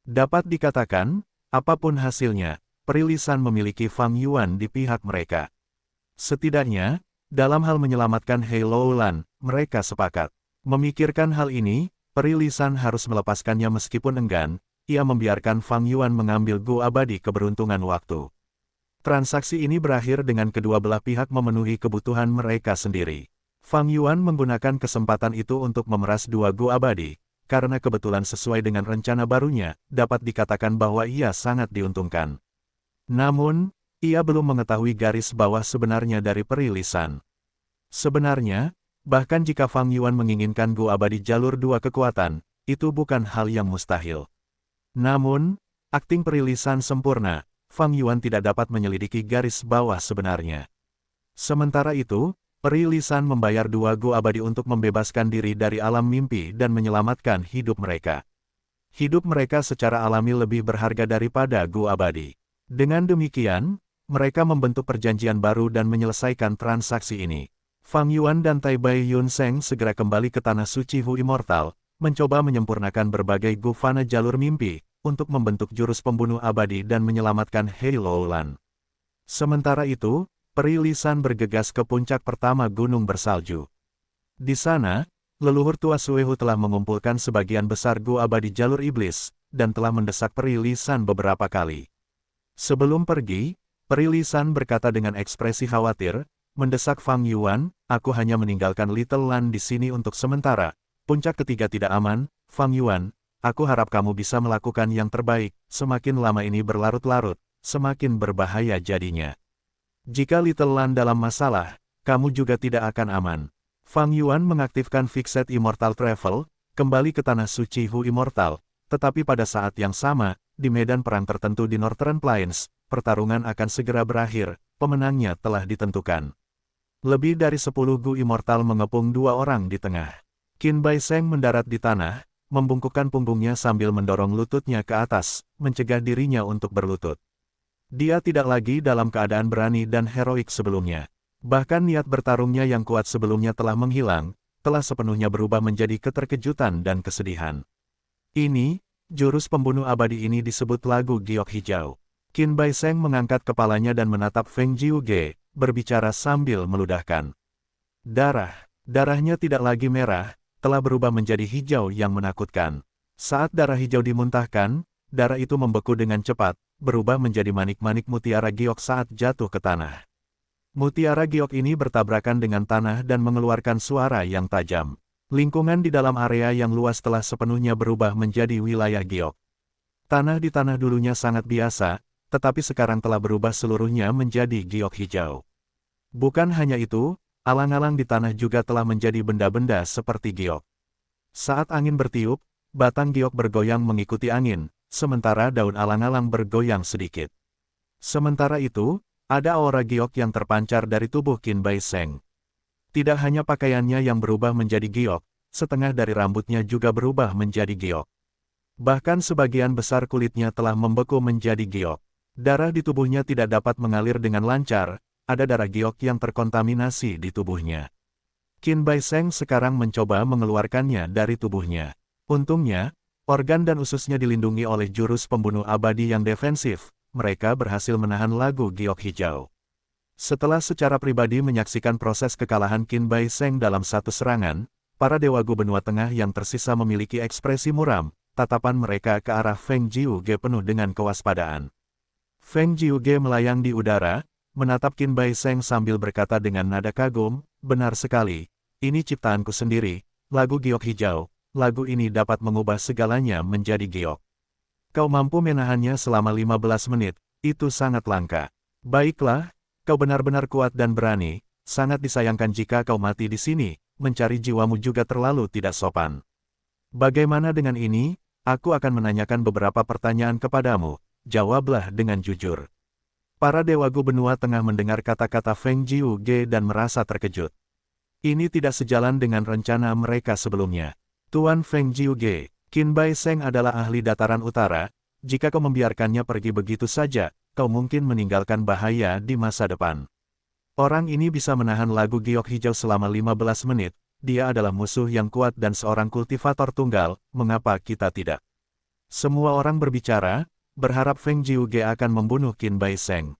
Dapat dikatakan, apapun hasilnya, Perilisan memiliki Fang Yuan di pihak mereka. Setidaknya, dalam hal menyelamatkan Hei Loulan, mereka sepakat. Memikirkan hal ini, Perilisan harus melepaskannya meskipun enggan, ia membiarkan Fang Yuan mengambil Gu abadi keberuntungan waktu. Transaksi ini berakhir dengan kedua belah pihak memenuhi kebutuhan mereka sendiri. Fang Yuan menggunakan kesempatan itu untuk memeras dua Gu abadi, karena kebetulan sesuai dengan rencana barunya, dapat dikatakan bahwa ia sangat diuntungkan. Namun, ia belum mengetahui garis bawah sebenarnya dari Perilisan. Sebenarnya, bahkan jika Fang Yuan menginginkan Gu abadi jalur dua kekuatan, itu bukan hal yang mustahil. Namun, akting Perilisan sempurna, Fang Yuan tidak dapat menyelidiki garis bawah sebenarnya. Sementara itu, Perilisan membayar dua Gu abadi untuk membebaskan diri dari alam mimpi dan menyelamatkan hidup mereka. Hidup mereka secara alami lebih berharga daripada Gu abadi. Dengan demikian, mereka membentuk perjanjian baru dan menyelesaikan transaksi ini. Fang Yuan dan Tai Bai Yun Seng segera kembali ke Tanah Suci Hu Immortal, mencoba menyempurnakan berbagai Gu Fana jalur mimpi, untuk membentuk jurus pembunuh abadi dan menyelamatkan Hei Loulan. Sementara itu, Perilisan bergegas ke puncak pertama gunung bersalju. Di sana, leluhur tua Suehu telah mengumpulkan sebagian besar Gu abadi jalur iblis, dan telah mendesak Perilisan beberapa kali. Sebelum pergi, Perilisan berkata dengan ekspresi khawatir, mendesak Fang Yuan, aku hanya meninggalkan Little Lan di sini untuk sementara. Puncak ketiga tidak aman, Fang Yuan, aku harap kamu bisa melakukan yang terbaik, semakin lama ini berlarut-larut, semakin berbahaya jadinya. Jika Little Lan dalam masalah, kamu juga tidak akan aman. Fang Yuan mengaktifkan Fixed Immortal Travel, kembali ke Tanah Suci Hu Immortal, tetapi pada saat yang sama, di medan perang tertentu di Northern Plains, pertarungan akan segera berakhir, pemenangnya telah ditentukan. Lebih dari 10 Gu Immortal mengepung dua orang di tengah. Qin Bai Seng mendarat di tanah, membungkukkan punggungnya sambil mendorong lututnya ke atas, mencegah dirinya untuk berlutut. Dia tidak lagi dalam keadaan berani dan heroik sebelumnya. Bahkan niat bertarungnya yang kuat sebelumnya telah menghilang, telah sepenuhnya berubah menjadi keterkejutan dan kesedihan. Ini, jurus pembunuh abadi ini disebut lagu giok hijau. Qin Bai Seng mengangkat kepalanya dan menatap Feng Jiuge, berbicara sambil meludahkan. Darahnya tidak lagi merah, telah berubah menjadi hijau yang menakutkan. Saat darah hijau dimuntahkan, darah itu membeku dengan cepat, berubah menjadi manik-manik mutiara giok saat jatuh ke tanah. Mutiara giok ini bertabrakan dengan tanah dan mengeluarkan suara yang tajam. Lingkungan di dalam area yang luas telah sepenuhnya berubah menjadi wilayah giok. Tanah di tanah dulunya sangat biasa, tetapi sekarang telah berubah seluruhnya menjadi giok hijau. Bukan hanya itu, alang-alang di tanah juga telah menjadi benda-benda seperti giok. Saat angin bertiup, batang giok bergoyang mengikuti angin, sementara daun alang-alang bergoyang sedikit. Sementara itu, ada aura giok yang terpancar dari tubuh Qin Bai Seng. Tidak hanya pakaiannya yang berubah menjadi giok, setengah dari rambutnya juga berubah menjadi giok. Bahkan sebagian besar kulitnya telah membeku menjadi giok. Darah di tubuhnya tidak dapat mengalir dengan lancar, ada darah giok yang terkontaminasi di tubuhnya. Qin Bai Seng sekarang mencoba mengeluarkannya dari tubuhnya. Untungnya, organ dan ususnya dilindungi oleh jurus pembunuh abadi yang defensif, mereka berhasil menahan lagu giok hijau. Setelah secara pribadi menyaksikan proses kekalahan Qin Bai Seng dalam satu serangan, para dewa Gu benua tengah yang tersisa memiliki ekspresi muram, tatapan mereka ke arah Feng Jiuge penuh dengan kewaspadaan. Feng Jiuge melayang di udara, menatap Qin Bai Seng sambil berkata dengan nada kagum, benar sekali, ini ciptaanku sendiri, lagu giok hijau, lagu ini dapat mengubah segalanya menjadi giok. Kau mampu menahannya selama 15 menit, itu sangat langka. Baiklah, kau benar-benar kuat dan berani, sangat disayangkan jika kau mati di sini, mencari jiwamu juga terlalu tidak sopan. Bagaimana dengan ini? Aku akan menanyakan beberapa pertanyaan kepadamu, jawablah dengan jujur. Para dewa Gu benua tengah mendengar kata-kata Feng Jiuge dan merasa terkejut. Ini tidak sejalan dengan rencana mereka sebelumnya. Tuan Feng Jiuge, Qin Bai Seng adalah ahli dataran utara, jika kau membiarkannya pergi begitu saja, kau mungkin meninggalkan bahaya di masa depan. Orang ini bisa menahan lagu giok hijau selama 15 menit, dia adalah musuh yang kuat dan seorang kultivator tunggal, mengapa kita tidak? Semua orang berbicara, berharap Feng Jiuge akan membunuh Qin Bai Seng.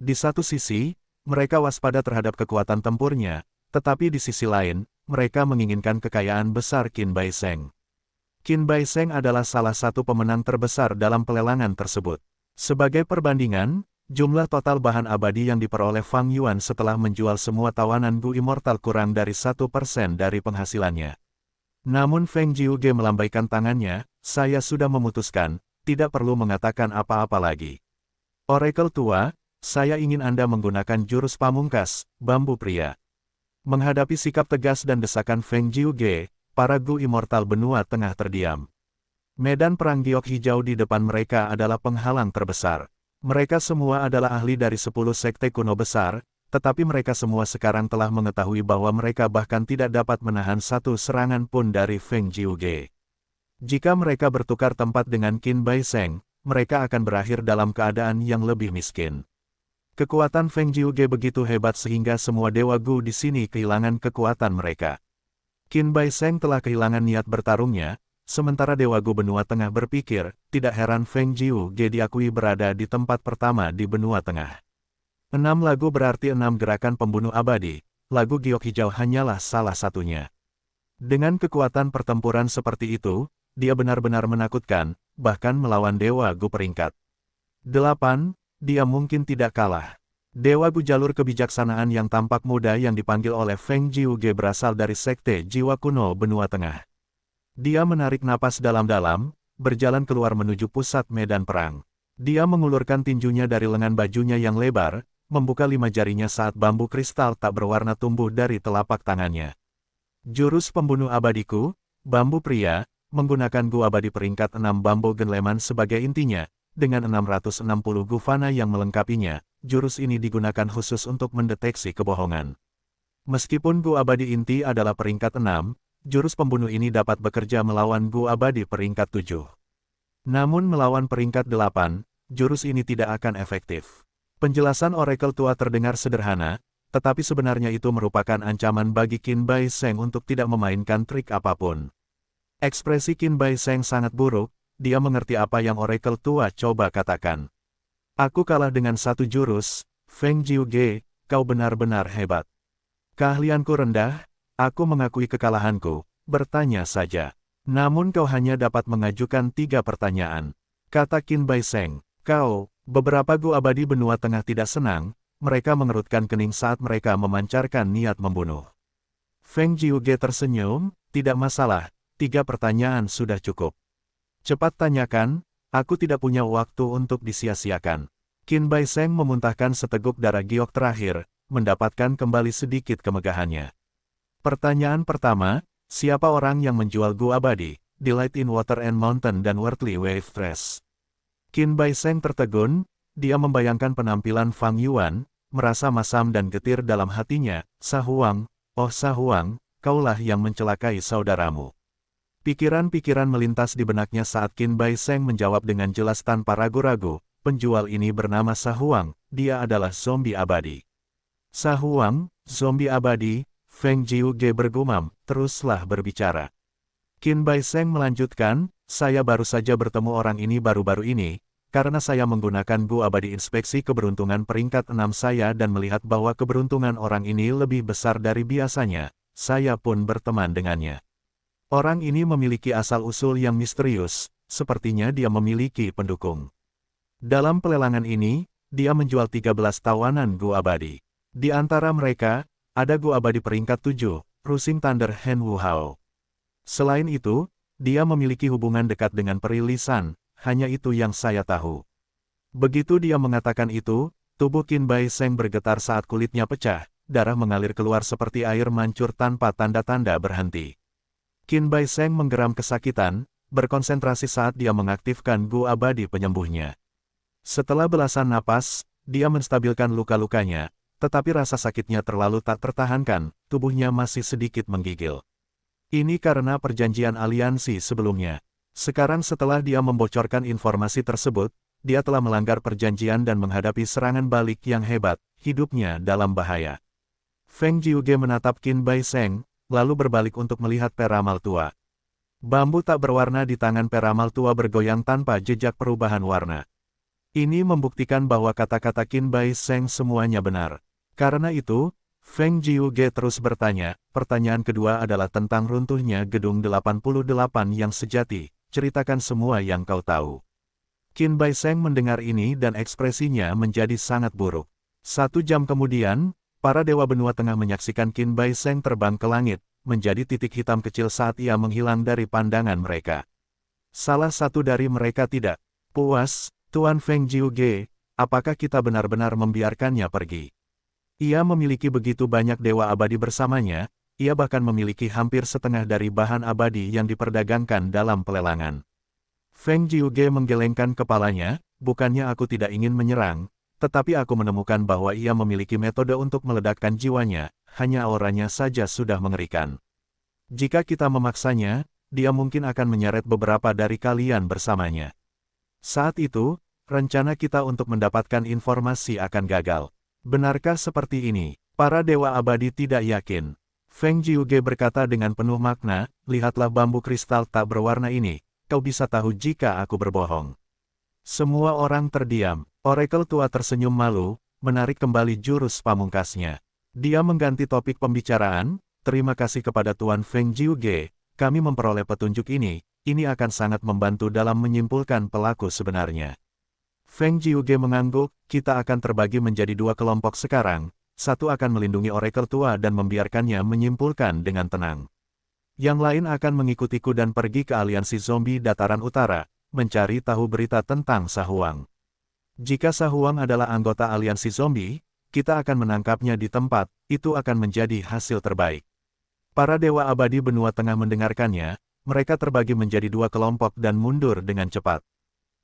Di satu sisi, mereka waspada terhadap kekuatan tempurnya, tetapi di sisi lain, mereka menginginkan kekayaan besar Qin Bai Seng. Qin Bai Seng adalah salah satu pemenang terbesar dalam pelelangan tersebut. Sebagai perbandingan, jumlah total bahan abadi yang diperoleh Fang Yuan setelah menjual semua tawanan Gu Immortal kurang dari 1% dari penghasilannya. Namun Feng Jiuge melambaikan tangannya, saya sudah memutuskan, tidak perlu mengatakan apa-apa lagi. Oracle tua, saya ingin Anda menggunakan jurus pamungkas, bambu pria. Menghadapi sikap tegas dan desakan Feng Jiuge, para Gu Immortal benua tengah terdiam. Medan perang giok hijau di depan mereka adalah penghalang terbesar. Mereka semua adalah ahli dari 10 sekte kuno besar, tetapi mereka semua sekarang telah mengetahui bahwa mereka bahkan tidak dapat menahan satu serangan pun dari Feng Jiuge. Jika mereka bertukar tempat dengan Qin Bai Seng, mereka akan berakhir dalam keadaan yang lebih miskin. Kekuatan Feng Jiuge begitu hebat sehingga semua dewa Gu di sini kehilangan kekuatan mereka. Qin Bai Seng telah kehilangan niat bertarungnya, sementara dewa Gu benua tengah berpikir, tidak heran Feng Jiuge diakui berada di tempat pertama di benua tengah. 6 lagu berarti 6 gerakan pembunuh abadi, lagu giok hijau hanyalah salah satunya. Dengan kekuatan pertempuran seperti itu, dia benar-benar menakutkan, bahkan melawan Dewa Gu peringkat 8, dia mungkin tidak kalah. Dewa Gu jalur kebijaksanaan yang tampak muda yang dipanggil oleh Feng Jiuge berasal dari Sekte Jiwa Kuno Benua Tengah. Dia menarik napas dalam-dalam, berjalan keluar menuju pusat medan perang. Dia mengulurkan tinjunya dari lengan bajunya yang lebar, membuka 5 jarinya saat bambu kristal tak berwarna tumbuh dari telapak tangannya. Jurus pembunuh abadiku, bambu pria, menggunakan Gu abadi peringkat 6 bambu genleman sebagai intinya, dengan 660 Gu fana yang melengkapinya, jurus ini digunakan khusus untuk mendeteksi kebohongan. Meskipun Gu abadi inti adalah peringkat 6, jurus pembunuh ini dapat bekerja melawan Gu abadi peringkat 7. Namun melawan peringkat 8, jurus ini tidak akan efektif. Penjelasan Oracle tua terdengar sederhana, tetapi sebenarnya itu merupakan ancaman bagi Qin Bai Seng untuk tidak memainkan trik apapun. Ekspresi Qin Bai Seng sangat buruk, dia mengerti apa yang Oracle tua coba katakan. Aku kalah dengan satu jurus, Feng Jiuge, kau benar-benar hebat. Keahlianku rendah, aku mengakui kekalahanku, bertanya saja. Namun kau hanya dapat mengajukan 3 pertanyaan. Kata Qin Bai Seng, beberapa Gu abadi benua tengah tidak senang, mereka mengerutkan kening saat mereka memancarkan niat membunuh. Feng Jiuge tersenyum, tidak masalah, 3 pertanyaan sudah cukup. Cepat tanyakan, aku tidak punya waktu untuk disia-siakan. Qin Bai Seng memuntahkan seteguk darah giok terakhir, mendapatkan kembali sedikit kemegahannya. Pertanyaan pertama, siapa orang yang menjual Gu abadi, Delight in Water and Mountain dan Worldly Wave Thresh? Qin Bai Seng tertegun, dia membayangkan penampilan Fang Yuan, merasa masam dan getir dalam hatinya, Sahuang, oh Sahuang, kaulah yang mencelakai saudaramu. Pikiran-pikiran melintas di benaknya saat Qin Bai Seng menjawab dengan jelas tanpa ragu-ragu, penjual ini bernama Sahuang, dia adalah zombie abadi. Sahuang, zombie abadi, Feng Jiuge bergumam, teruslah berbicara. Qin Bai Seng melanjutkan, saya baru saja bertemu orang ini baru-baru ini, karena saya menggunakan Gu abadi inspeksi keberuntungan peringkat 6 saya dan melihat bahwa keberuntungan orang ini lebih besar dari biasanya, saya pun berteman dengannya. Orang ini memiliki asal-usul yang misterius, sepertinya dia memiliki pendukung. Dalam pelelangan ini, dia menjual 13 tawanan Gu abadi. Di antara mereka, ada Gu abadi peringkat 7, Rusing Thunder Hen Wu Hao. Selain itu, dia memiliki hubungan dekat dengan peri lisan, hanya itu yang saya tahu. Begitu dia mengatakan itu, tubuh Qin Bai Seng bergetar saat kulitnya pecah, darah mengalir keluar seperti air mancur tanpa tanda-tanda berhenti. Qin Bai Seng menggeram kesakitan, berkonsentrasi saat dia mengaktifkan Gu abadi penyembuhnya. Setelah belasan napas, dia menstabilkan luka-lukanya, tetapi rasa sakitnya terlalu tak tertahankan, tubuhnya masih sedikit menggigil. Ini karena perjanjian aliansi sebelumnya. Sekarang setelah dia membocorkan informasi tersebut, dia telah melanggar perjanjian dan menghadapi serangan balik yang hebat, hidupnya dalam bahaya. Feng Jiuge menatap Qin Bai Seng, lalu berbalik untuk melihat peramal tua. Bambu tak berwarna di tangan peramal tua bergoyang tanpa jejak perubahan warna. Ini membuktikan bahwa kata-kata Qin Bai Seng semuanya benar. Karena itu, Feng Jiuge terus bertanya, pertanyaan kedua adalah tentang runtuhnya gedung 88 yang sejati, ceritakan semua yang kau tahu. Qin Bai Seng mendengar ini dan ekspresinya menjadi sangat buruk. 1 jam kemudian, para dewa benua tengah menyaksikan Qin Bai Seng terbang ke langit, menjadi titik hitam kecil saat ia menghilang dari pandangan mereka. Salah satu dari mereka tidak puas, Tuan Feng Jiuge, apakah kita benar-benar membiarkannya pergi? Ia memiliki begitu banyak dewa abadi bersamanya, ia bahkan memiliki hampir setengah dari bahan abadi yang diperdagangkan dalam pelelangan. Feng Jiuge menggelengkan kepalanya, bukannya aku tidak ingin menyerang, tetapi aku menemukan bahwa ia memiliki metode untuk meledakkan jiwanya, hanya auranya saja sudah mengerikan. Jika kita memaksanya, dia mungkin akan menyeret beberapa dari kalian bersamanya. Saat itu, rencana kita untuk mendapatkan informasi akan gagal. Benarkah seperti ini? Para dewa abadi tidak yakin. Feng Jiuge berkata dengan penuh makna, lihatlah bambu kristal tak berwarna ini, kau bisa tahu jika aku berbohong. Semua orang terdiam. Oracle tua tersenyum malu, menarik kembali jurus pamungkasnya. Dia mengganti topik pembicaraan, terima kasih kepada Tuan Feng Jiuge, kami memperoleh petunjuk ini akan sangat membantu dalam menyimpulkan pelaku sebenarnya. Feng Jiuge mengangguk, kita akan terbagi menjadi 2 kelompok sekarang, satu akan melindungi Oracle tua dan membiarkannya menyimpulkan dengan tenang. Yang lain akan mengikutiku dan pergi ke aliansi zombie dataran utara, mencari tahu berita tentang Sahuang. Jika Sahuang adalah anggota aliansi zombie, kita akan menangkapnya di tempat, itu akan menjadi hasil terbaik. Para dewa abadi benua tengah mendengarkannya, mereka terbagi menjadi 2 kelompok dan mundur dengan cepat.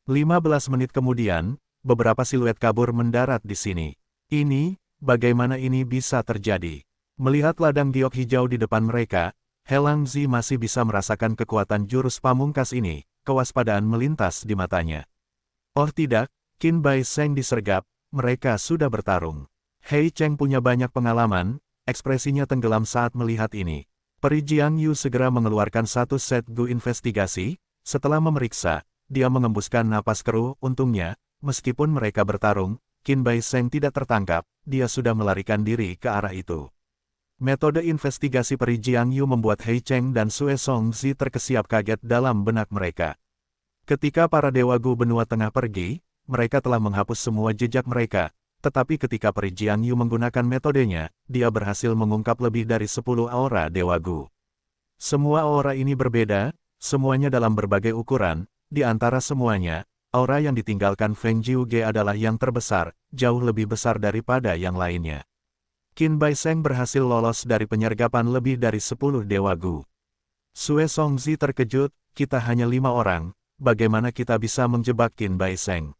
15 menit kemudian, beberapa siluet kabur mendarat di sini. Ini, bagaimana ini bisa terjadi? Melihat ladang giok hijau di depan mereka, Helang Zi masih bisa merasakan kekuatan jurus pamungkas ini, kewaspadaan melintas di matanya. Oh tidak, Qin Bai Seng disergap, mereka sudah bertarung. Hei Cheng punya banyak pengalaman, ekspresinya tenggelam saat melihat ini. Peri Jiang Yu segera mengeluarkan 1 set gu investigasi, setelah memeriksa, dia mengembuskan napas keruh, untungnya, meskipun mereka bertarung, Qin Bai Seng tidak tertangkap, dia sudah melarikan diri ke arah itu. Metode investigasi Peri Jiang Yu membuat Hei Cheng dan Sue Song Zi terkesiap kaget dalam benak mereka. Ketika para dewa gu benua tengah pergi, mereka telah menghapus semua jejak mereka, tetapi ketika Peri Jiang Yu menggunakan metodenya, dia berhasil mengungkap lebih dari 10 aura dewa gu. Semua aura ini berbeda, semuanya dalam berbagai ukuran, di antara semuanya, aura yang ditinggalkan Feng Jiuge adalah yang terbesar, jauh lebih besar daripada yang lainnya. Qin Bai Seng berhasil lolos dari penyergapan lebih dari 10 dewa gu. Sue Song Zi terkejut, kita hanya 5 orang, bagaimana kita bisa menjebak Qin Bai Seng?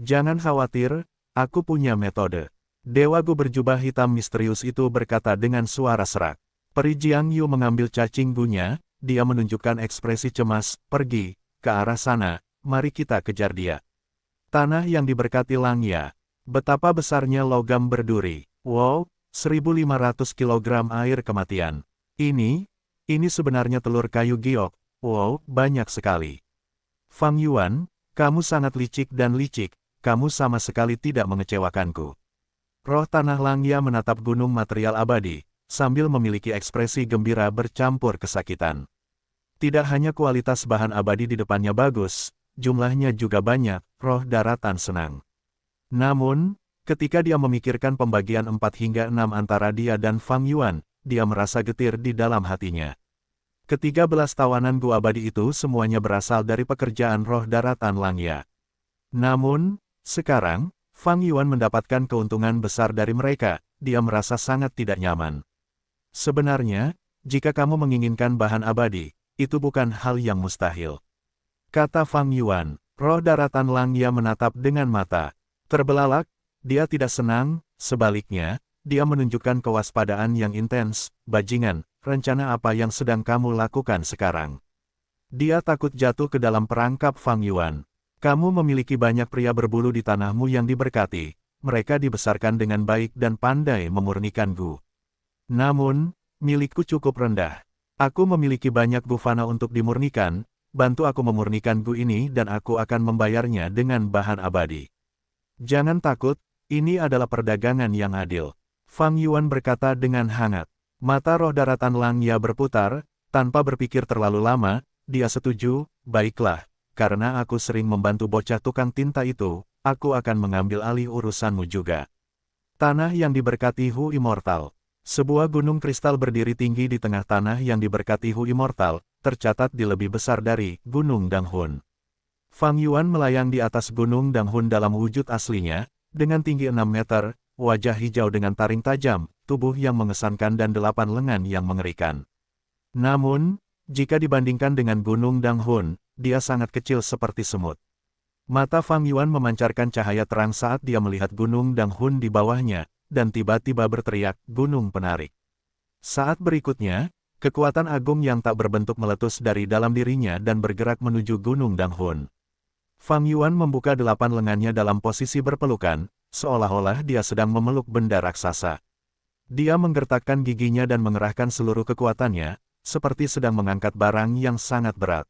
Jangan khawatir, aku punya metode. Dewa gu berjubah hitam misterius itu berkata dengan suara serak. Peri Jiang Yu mengambil cacing gunya, dia menunjukkan ekspresi cemas, pergi, ke arah sana, mari kita kejar dia. Tanah yang diberkati Langya. Betapa besarnya logam berduri. Wow, 1.500 kg air kematian. Ini sebenarnya telur kayu giok. Wow, banyak sekali. Fang Yuan, kamu sangat licik dan licik. Kamu sama sekali tidak mengecewakanku. Roh tanah Langya menatap gunung material abadi, sambil memiliki ekspresi gembira bercampur kesakitan. Tidak hanya kualitas bahan abadi di depannya bagus, jumlahnya juga banyak, roh daratan senang. Namun, ketika dia memikirkan pembagian 4 hingga 6 antara dia dan Fang Yuan, dia merasa getir di dalam hatinya. Ke-13 tawanan gu abadi itu semuanya berasal dari pekerjaan roh daratan Langya. Namun, sekarang, Fang Yuan mendapatkan keuntungan besar dari mereka, dia merasa sangat tidak nyaman. Sebenarnya, jika kamu menginginkan bahan abadi, itu bukan hal yang mustahil. Kata Fang Yuan, roh daratan Langya menatap dengan mata terbelalak, dia tidak senang, sebaliknya, dia menunjukkan kewaspadaan yang intens, bajingan, rencana apa yang sedang kamu lakukan sekarang? Dia takut jatuh ke dalam perangkap Fang Yuan. Kamu memiliki banyak pria berbulu di tanahmu yang diberkati. Mereka dibesarkan dengan baik dan pandai memurnikan Gu. Namun, milikku cukup rendah. Aku memiliki banyak Gu fana untuk dimurnikan, bantu aku memurnikan Gu ini dan aku akan membayarnya dengan bahan abadi. Jangan takut, ini adalah perdagangan yang adil. Fang Yuan berkata dengan hangat. Mata roh daratan Lang Ya berputar, tanpa berpikir terlalu lama, dia setuju, baiklah, karena aku sering membantu bocah tukang tinta itu, aku akan mengambil alih urusanmu juga. Tanah yang diberkati Hu Immortal. Sebuah gunung kristal berdiri tinggi di tengah tanah yang diberkati Hu Immortal, tercatat di lebih besar dari Gunung Danghun. Fang Yuan melayang di atas Gunung Danghun dalam wujud aslinya, dengan tinggi 6 meter, wajah hijau dengan taring tajam, tubuh yang mengesankan dan 8 lengan yang mengerikan. Namun, jika dibandingkan dengan Gunung Danghun, dia sangat kecil seperti semut. Mata Fang Yuan memancarkan cahaya terang saat dia melihat Gunung Danghun di bawahnya, dan tiba-tiba berteriak, Gunung Penarik. Saat berikutnya, kekuatan agung yang tak berbentuk meletus dari dalam dirinya dan bergerak menuju Gunung Danghun. Fang Yuan membuka 8 lengannya dalam posisi berpelukan, seolah-olah dia sedang memeluk benda raksasa. Dia menggertakkan giginya dan mengerahkan seluruh kekuatannya, seperti sedang mengangkat barang yang sangat berat.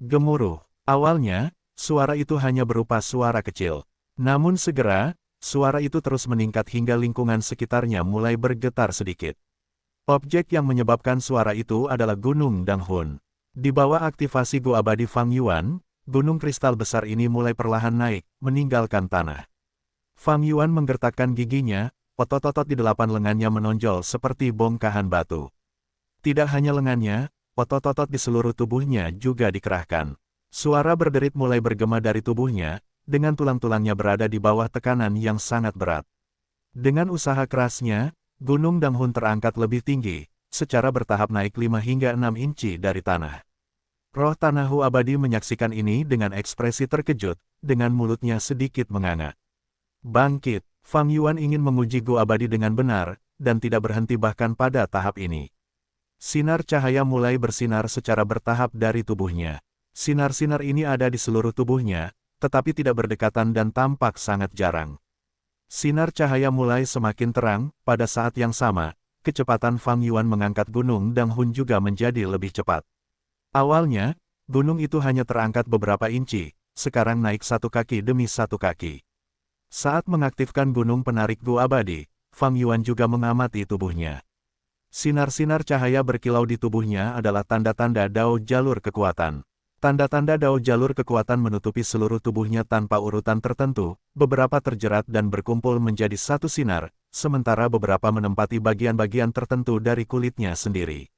Gemuruh. Awalnya, suara itu hanya berupa suara kecil. Namun segera, suara itu terus meningkat hingga lingkungan sekitarnya mulai bergetar sedikit. Objek yang menyebabkan suara itu adalah Gunung Danghun. Di bawah aktivasi Gu abadi Fang Yuan, gunung kristal besar ini mulai perlahan naik, meninggalkan tanah. Fang Yuan menggertakkan giginya, otot-otot di 8 lengannya menonjol seperti bongkahan batu. Tidak hanya lengannya, otot-otot di seluruh tubuhnya juga dikerahkan. Suara berderit mulai bergema dari tubuhnya, dengan tulang-tulangnya berada di bawah tekanan yang sangat berat. Dengan usaha kerasnya, Gunung Danghun terangkat lebih tinggi, secara bertahap naik 5 hingga 6 inci dari tanah. Roh Tanah Hu Abadi menyaksikan ini dengan ekspresi terkejut, dengan mulutnya sedikit menganga. Bangkit, Fang Yuan ingin menguji Gu abadi dengan benar, dan tidak berhenti bahkan pada tahap ini. Sinar cahaya mulai bersinar secara bertahap dari tubuhnya. Sinar-sinar ini ada di seluruh tubuhnya, tetapi tidak berdekatan dan tampak sangat jarang. Sinar cahaya mulai semakin terang, pada saat yang sama, kecepatan Fang Yuan mengangkat Gunung Danghun juga menjadi lebih cepat. Awalnya, gunung itu hanya terangkat beberapa inci, sekarang naik 1 kaki demi 1 kaki. Saat mengaktifkan gunung penarik Gu abadi, Fang Yuan juga mengamati tubuhnya. Sinar-sinar cahaya berkilau di tubuhnya adalah tanda-tanda dao jalur kekuatan. Tanda-tanda dao jalur kekuatan menutupi seluruh tubuhnya tanpa urutan tertentu, beberapa terjerat dan berkumpul menjadi satu sinar, sementara beberapa menempati bagian-bagian tertentu dari kulitnya sendiri.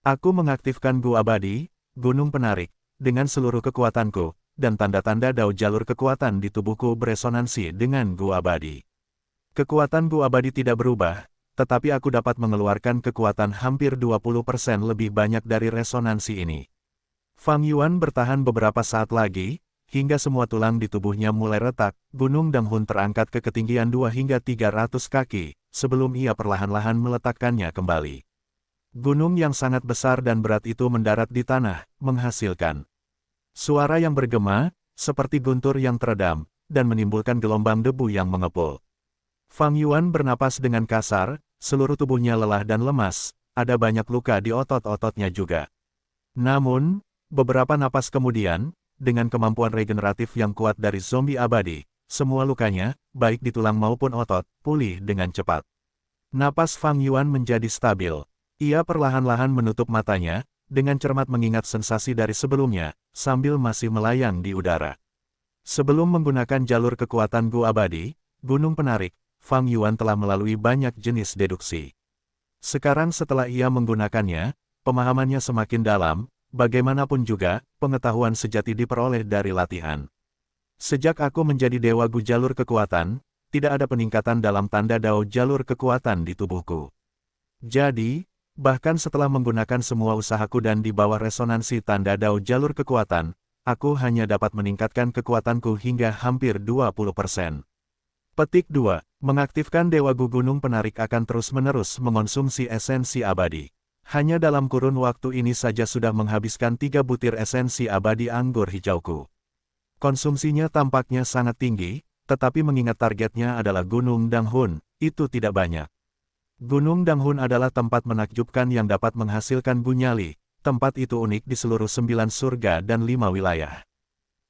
Aku mengaktifkan Gu abadi, gunung penarik, dengan seluruh kekuatanku, dan tanda-tanda dao jalur kekuatan di tubuhku beresonansi dengan Gu abadi. Kekuatan Gu abadi tidak berubah, tetapi aku dapat mengeluarkan kekuatan hampir 20% lebih banyak dari resonansi ini. Fang Yuan bertahan beberapa saat lagi, hingga semua tulang di tubuhnya mulai retak, Gunung Danghun terangkat ke ketinggian 2 hingga 300 kaki, sebelum ia perlahan-lahan meletakkannya kembali. Gunung yang sangat besar dan berat itu mendarat di tanah, menghasilkan suara yang bergema, seperti guntur yang teredam, dan menimbulkan gelombang debu yang mengepul. Fang Yuan bernapas dengan kasar, seluruh tubuhnya lelah dan lemas, ada banyak luka di otot-ototnya juga. Namun, beberapa napas kemudian, dengan kemampuan regeneratif yang kuat dari zombie abadi, semua lukanya, baik di tulang maupun otot, pulih dengan cepat. Napas Fang Yuan menjadi stabil. Ia perlahan-lahan menutup matanya, dengan cermat mengingat sensasi dari sebelumnya, sambil masih melayang di udara. Sebelum menggunakan jalur kekuatan Gu abadi, gunung penarik, Fang Yuan telah melalui banyak jenis deduksi. Sekarang setelah ia menggunakannya, pemahamannya semakin dalam. Bagaimanapun juga, pengetahuan sejati diperoleh dari latihan. Sejak aku menjadi dewa Gu jalur kekuatan, tidak ada peningkatan dalam tanda dao jalur kekuatan di tubuhku. Jadi, bahkan setelah menggunakan semua usahaku dan di bawah resonansi tanda dao jalur kekuatan, aku hanya dapat meningkatkan kekuatanku hingga hampir 20%. Petik 2. Mengaktifkan Dewa Gu Gunung Penarik akan terus-menerus mengonsumsi esensi abadi. Hanya dalam kurun waktu ini saja sudah menghabiskan 3 butir esensi abadi anggur hijauku. Konsumsinya tampaknya sangat tinggi, tetapi mengingat targetnya adalah Gunung Danghun, itu tidak banyak. Gunung Danghun adalah tempat menakjubkan yang dapat menghasilkan bunyali. Tempat itu unik di seluruh 9 surga dan 5 wilayah.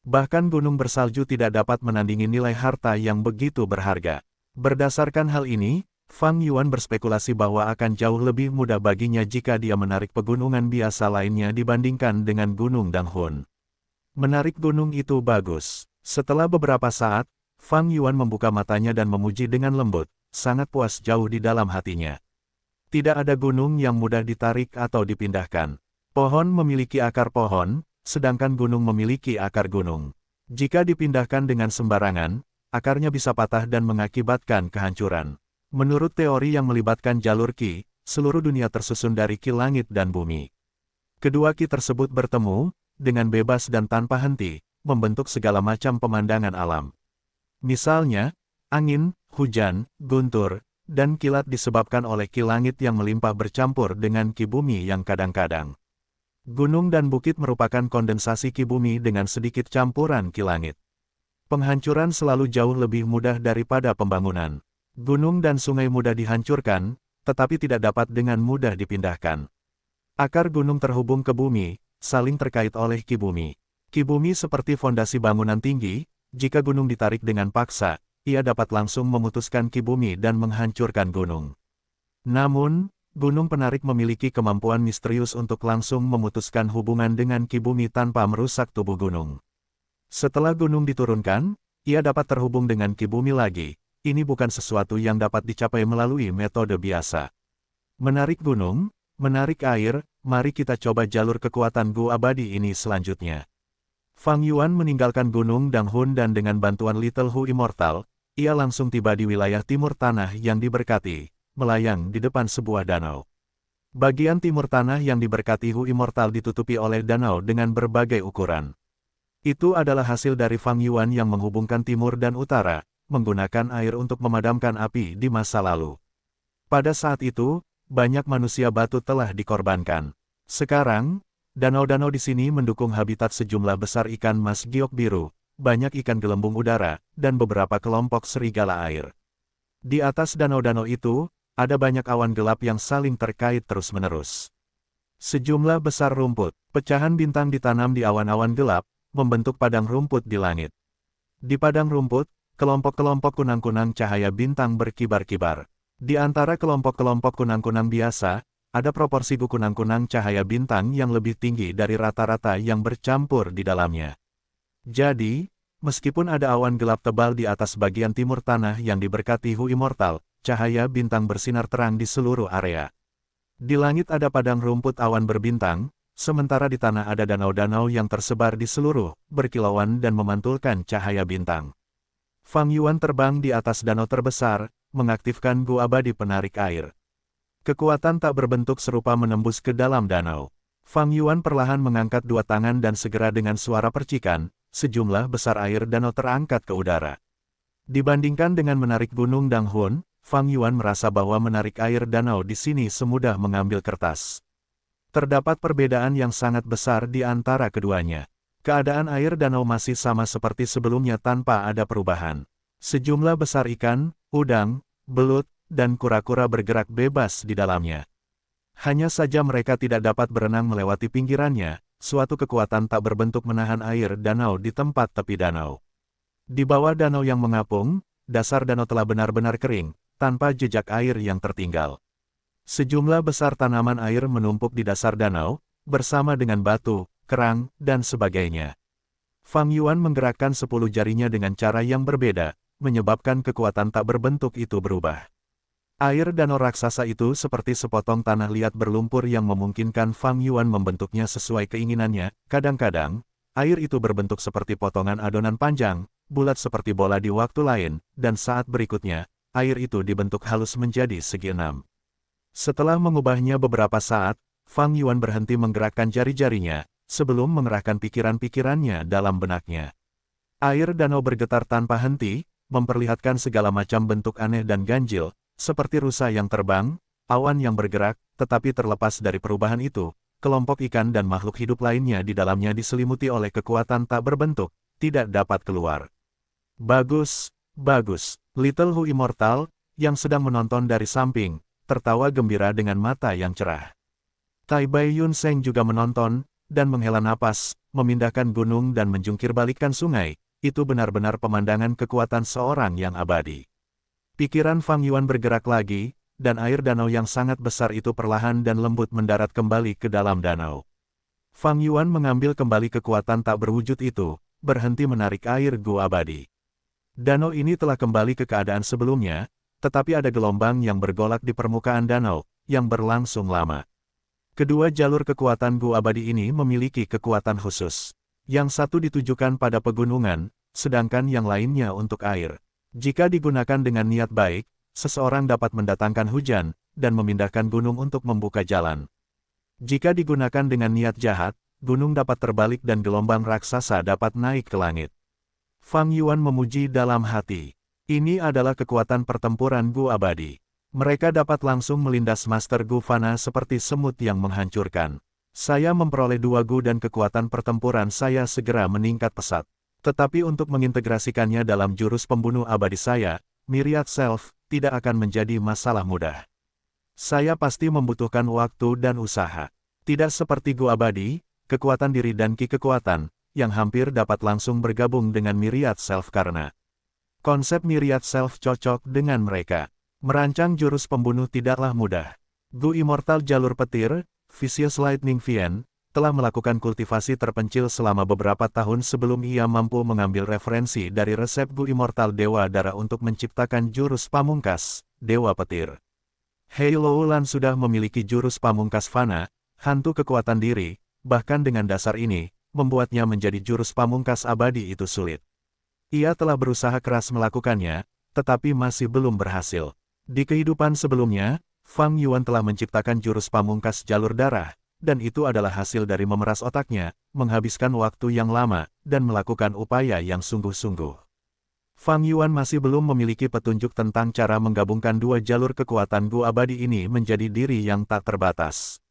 Bahkan gunung bersalju tidak dapat menandingi nilai harta yang begitu berharga. Berdasarkan hal ini, Fang Yuan berspekulasi bahwa akan jauh lebih mudah baginya jika dia menarik pegunungan biasa lainnya dibandingkan dengan Gunung Danghun. Menarik gunung itu bagus. Setelah beberapa saat, Fang Yuan membuka matanya dan memuji dengan lembut, sangat puas jauh di dalam hatinya. Tidak ada gunung yang mudah ditarik atau dipindahkan. Pohon memiliki akar pohon, sedangkan gunung memiliki akar gunung. Jika dipindahkan dengan sembarangan, akarnya bisa patah dan mengakibatkan kehancuran. Menurut teori yang melibatkan jalur Qi, seluruh dunia tersusun dari Qi langit dan bumi. Kedua Qi tersebut bertemu, dengan bebas dan tanpa henti, membentuk segala macam pemandangan alam. Misalnya, angin, hujan, guntur, dan kilat disebabkan oleh Qi langit yang melimpah bercampur dengan Qi bumi yang kadang-kadang. Gunung dan bukit merupakan kondensasi Qi bumi dengan sedikit campuran Qi langit. Penghancuran selalu jauh lebih mudah daripada pembangunan. Gunung dan sungai mudah dihancurkan, tetapi tidak dapat dengan mudah dipindahkan. Akar gunung terhubung ke bumi, saling terkait oleh Qi bumi. Qi bumi seperti fondasi bangunan tinggi, jika gunung ditarik dengan paksa, ia dapat langsung memutuskan Qi bumi dan menghancurkan gunung. Namun, gunung penarik memiliki kemampuan misterius untuk langsung memutuskan hubungan dengan Qi bumi tanpa merusak tubuh gunung. Setelah gunung diturunkan, ia dapat terhubung dengan Qi bumi lagi. Ini bukan sesuatu yang dapat dicapai melalui metode biasa. Menarik gunung, menarik air, mari kita coba jalur kekuatan Gu abadi ini selanjutnya. Fang Yuan meninggalkan Gunung Danghun dan dengan bantuan Little Hu Immortal, ia langsung tiba di wilayah timur tanah yang diberkati, melayang di depan sebuah danau. Bagian timur tanah yang diberkati Hu Immortal ditutupi oleh danau dengan berbagai ukuran. Itu adalah hasil dari Fang Yuan yang menghubungkan timur dan utara, menggunakan air untuk memadamkan api di masa lalu. Pada saat itu, banyak manusia batu telah dikorbankan. Sekarang, danau-danau di sini mendukung habitat sejumlah besar ikan mas giok biru, banyak ikan gelembung udara, dan beberapa kelompok serigala air. Di atas danau-danau itu, ada banyak awan gelap yang saling terkait terus-menerus. Sejumlah besar rumput, pecahan bintang ditanam di awan-awan gelap, membentuk padang rumput di langit. Di padang rumput, kelompok-kelompok kunang-kunang cahaya bintang berkibar-kibar. Di antara kelompok-kelompok kunang-kunang biasa, ada proporsi kunang-kunang cahaya bintang yang lebih tinggi dari rata-rata yang bercampur di dalamnya. Jadi, meskipun ada awan gelap tebal di atas bagian timur tanah yang diberkati Hu Immortal, cahaya bintang bersinar terang di seluruh area. Di langit ada padang rumput awan berbintang, sementara di tanah ada danau-danau yang tersebar di seluruh, berkilauan dan memantulkan cahaya bintang. Fang Yuan terbang di atas danau terbesar, mengaktifkan Gu abadi penarik air. Kekuatan tak berbentuk serupa menembus ke dalam danau. Fang Yuan perlahan mengangkat dua tangan dan segera dengan suara percikan, sejumlah besar air danau terangkat ke udara. Dibandingkan dengan menarik Gunung Danghun, Fang Yuan merasa bahwa menarik air danau di sini semudah mengambil kertas. Terdapat perbedaan yang sangat besar di antara keduanya. Keadaan air danau masih sama seperti sebelumnya tanpa ada perubahan. Sejumlah besar ikan, udang, belut, dan kura-kura bergerak bebas di dalamnya. Hanya saja mereka tidak dapat berenang melewati pinggirannya, suatu kekuatan tak berbentuk menahan air danau di tempat tepi danau. Di bawah danau yang mengapung, dasar danau telah benar-benar kering, tanpa jejak air yang tertinggal. Sejumlah besar tanaman air menumpuk di dasar danau, bersama dengan batu, kerang, dan sebagainya. Fang Yuan menggerakkan 10 jarinya dengan cara yang berbeda, menyebabkan kekuatan tak berbentuk itu berubah. Air danau raksasa itu seperti sepotong tanah liat berlumpur yang memungkinkan Fang Yuan membentuknya sesuai keinginannya. Kadang-kadang, air itu berbentuk seperti potongan adonan panjang, bulat seperti bola di waktu lain, dan saat berikutnya, air itu dibentuk halus menjadi segi 6. Setelah mengubahnya beberapa saat, Fang Yuan berhenti menggerakkan jari-jarinya, sebelum mengerahkan pikiran-pikirannya dalam benaknya. Air danau bergetar tanpa henti, memperlihatkan segala macam bentuk aneh dan ganjil, seperti rusa yang terbang, awan yang bergerak, tetapi terlepas dari perubahan itu, kelompok ikan dan makhluk hidup lainnya di dalamnya diselimuti oleh kekuatan tak berbentuk, tidak dapat keluar. Bagus, bagus. Little Hu Immortal, yang sedang menonton dari samping, tertawa gembira dengan mata yang cerah. Tai Bai Yun Seng juga menonton, dan menghela napas, memindahkan gunung dan menjungkir balikkan sungai. Itu benar-benar pemandangan kekuatan seorang yang abadi. Pikiran Fang Yuan bergerak lagi, dan air danau yang sangat besar itu perlahan dan lembut mendarat kembali ke dalam danau. Fang Yuan mengambil kembali kekuatan tak berwujud itu, berhenti menarik air gua abadi. Danau ini telah kembali ke keadaan sebelumnya, tetapi ada gelombang yang bergolak di permukaan danau, yang berlangsung lama. Kedua jalur kekuatan gua abadi ini memiliki kekuatan khusus. Yang satu ditujukan pada pegunungan, sedangkan yang lainnya untuk air. Jika digunakan dengan niat baik, seseorang dapat mendatangkan hujan, dan memindahkan gunung untuk membuka jalan. Jika digunakan dengan niat jahat, gunung dapat terbalik dan gelombang raksasa dapat naik ke langit. Fang Yuan memuji dalam hati. Ini adalah kekuatan pertempuran Gu abadi. Mereka dapat langsung melindas Master Gu Fana seperti semut yang menghancurkan. Saya memperoleh 2 Gu dan kekuatan pertempuran saya segera meningkat pesat. Tetapi untuk mengintegrasikannya dalam jurus pembunuh abadi saya, Myriad Self, tidak akan menjadi masalah mudah. Saya pasti membutuhkan waktu dan usaha. Tidak seperti Gu abadi, kekuatan diri dan ki kekuatan, yang hampir dapat langsung bergabung dengan Myriad Self karena konsep Myriad Self cocok dengan mereka. Merancang jurus pembunuh tidaklah mudah. Gu Immortal Jalur Petir, Vicious Lightning Vien, telah melakukan kultivasi terpencil selama beberapa tahun sebelum ia mampu mengambil referensi dari resep Gu Immortal Dewa Darah untuk menciptakan jurus pamungkas, Dewa Petir. Hei Loulan sudah memiliki jurus pamungkas Fana, hantu kekuatan diri, bahkan dengan dasar ini, membuatnya menjadi jurus pamungkas abadi itu sulit. Ia telah berusaha keras melakukannya, tetapi masih belum berhasil. Di kehidupan sebelumnya, Fang Yuan telah menciptakan jurus pamungkas jalur darah, dan itu adalah hasil dari memeras otaknya, menghabiskan waktu yang lama, dan melakukan upaya yang sungguh-sungguh. Fang Yuan masih belum memiliki petunjuk tentang cara menggabungkan 2 jalur kekuatan Gu abadi ini menjadi diri yang tak terbatas.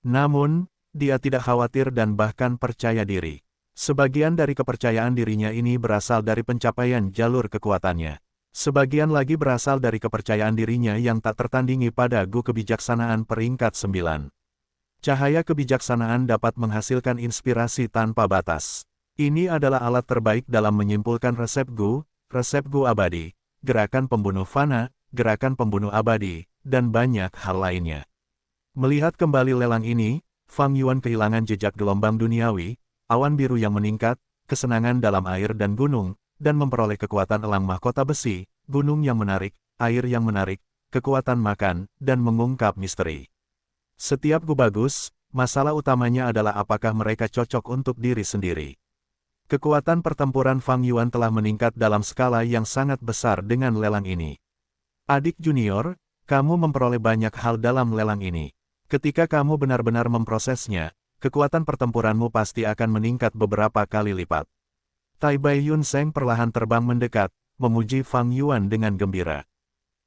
Namun, dia tidak khawatir dan bahkan percaya diri. Sebagian dari kepercayaan dirinya ini berasal dari pencapaian jalur kekuatannya. Sebagian lagi berasal dari kepercayaan dirinya yang tak tertandingi pada Gu kebijaksanaan peringkat 9. Cahaya kebijaksanaan dapat menghasilkan inspirasi tanpa batas. Ini adalah alat terbaik dalam menyimpulkan resep Gu abadi, gerakan pembunuh Fana, gerakan pembunuh abadi, dan banyak hal lainnya. Melihat kembali lelang ini, Fang Yuan kehilangan jejak gelombang duniawi, awan biru yang meningkat, kesenangan dalam air dan gunung, dan memperoleh kekuatan elang mahkota besi, gunung yang menarik, air yang menarik, kekuatan makan, dan mengungkap misteri. Setiap Gu bagus, masalah utamanya adalah apakah mereka cocok untuk diri sendiri. Kekuatan pertempuran Fang Yuan telah meningkat dalam skala yang sangat besar dengan lelang ini. Adik junior, kamu memperoleh banyak hal dalam lelang ini. Ketika kamu benar-benar memprosesnya, kekuatan pertempuranmu pasti akan meningkat beberapa kali lipat. Tai Bai Yun Seng perlahan terbang mendekat, memuji Fang Yuan dengan gembira.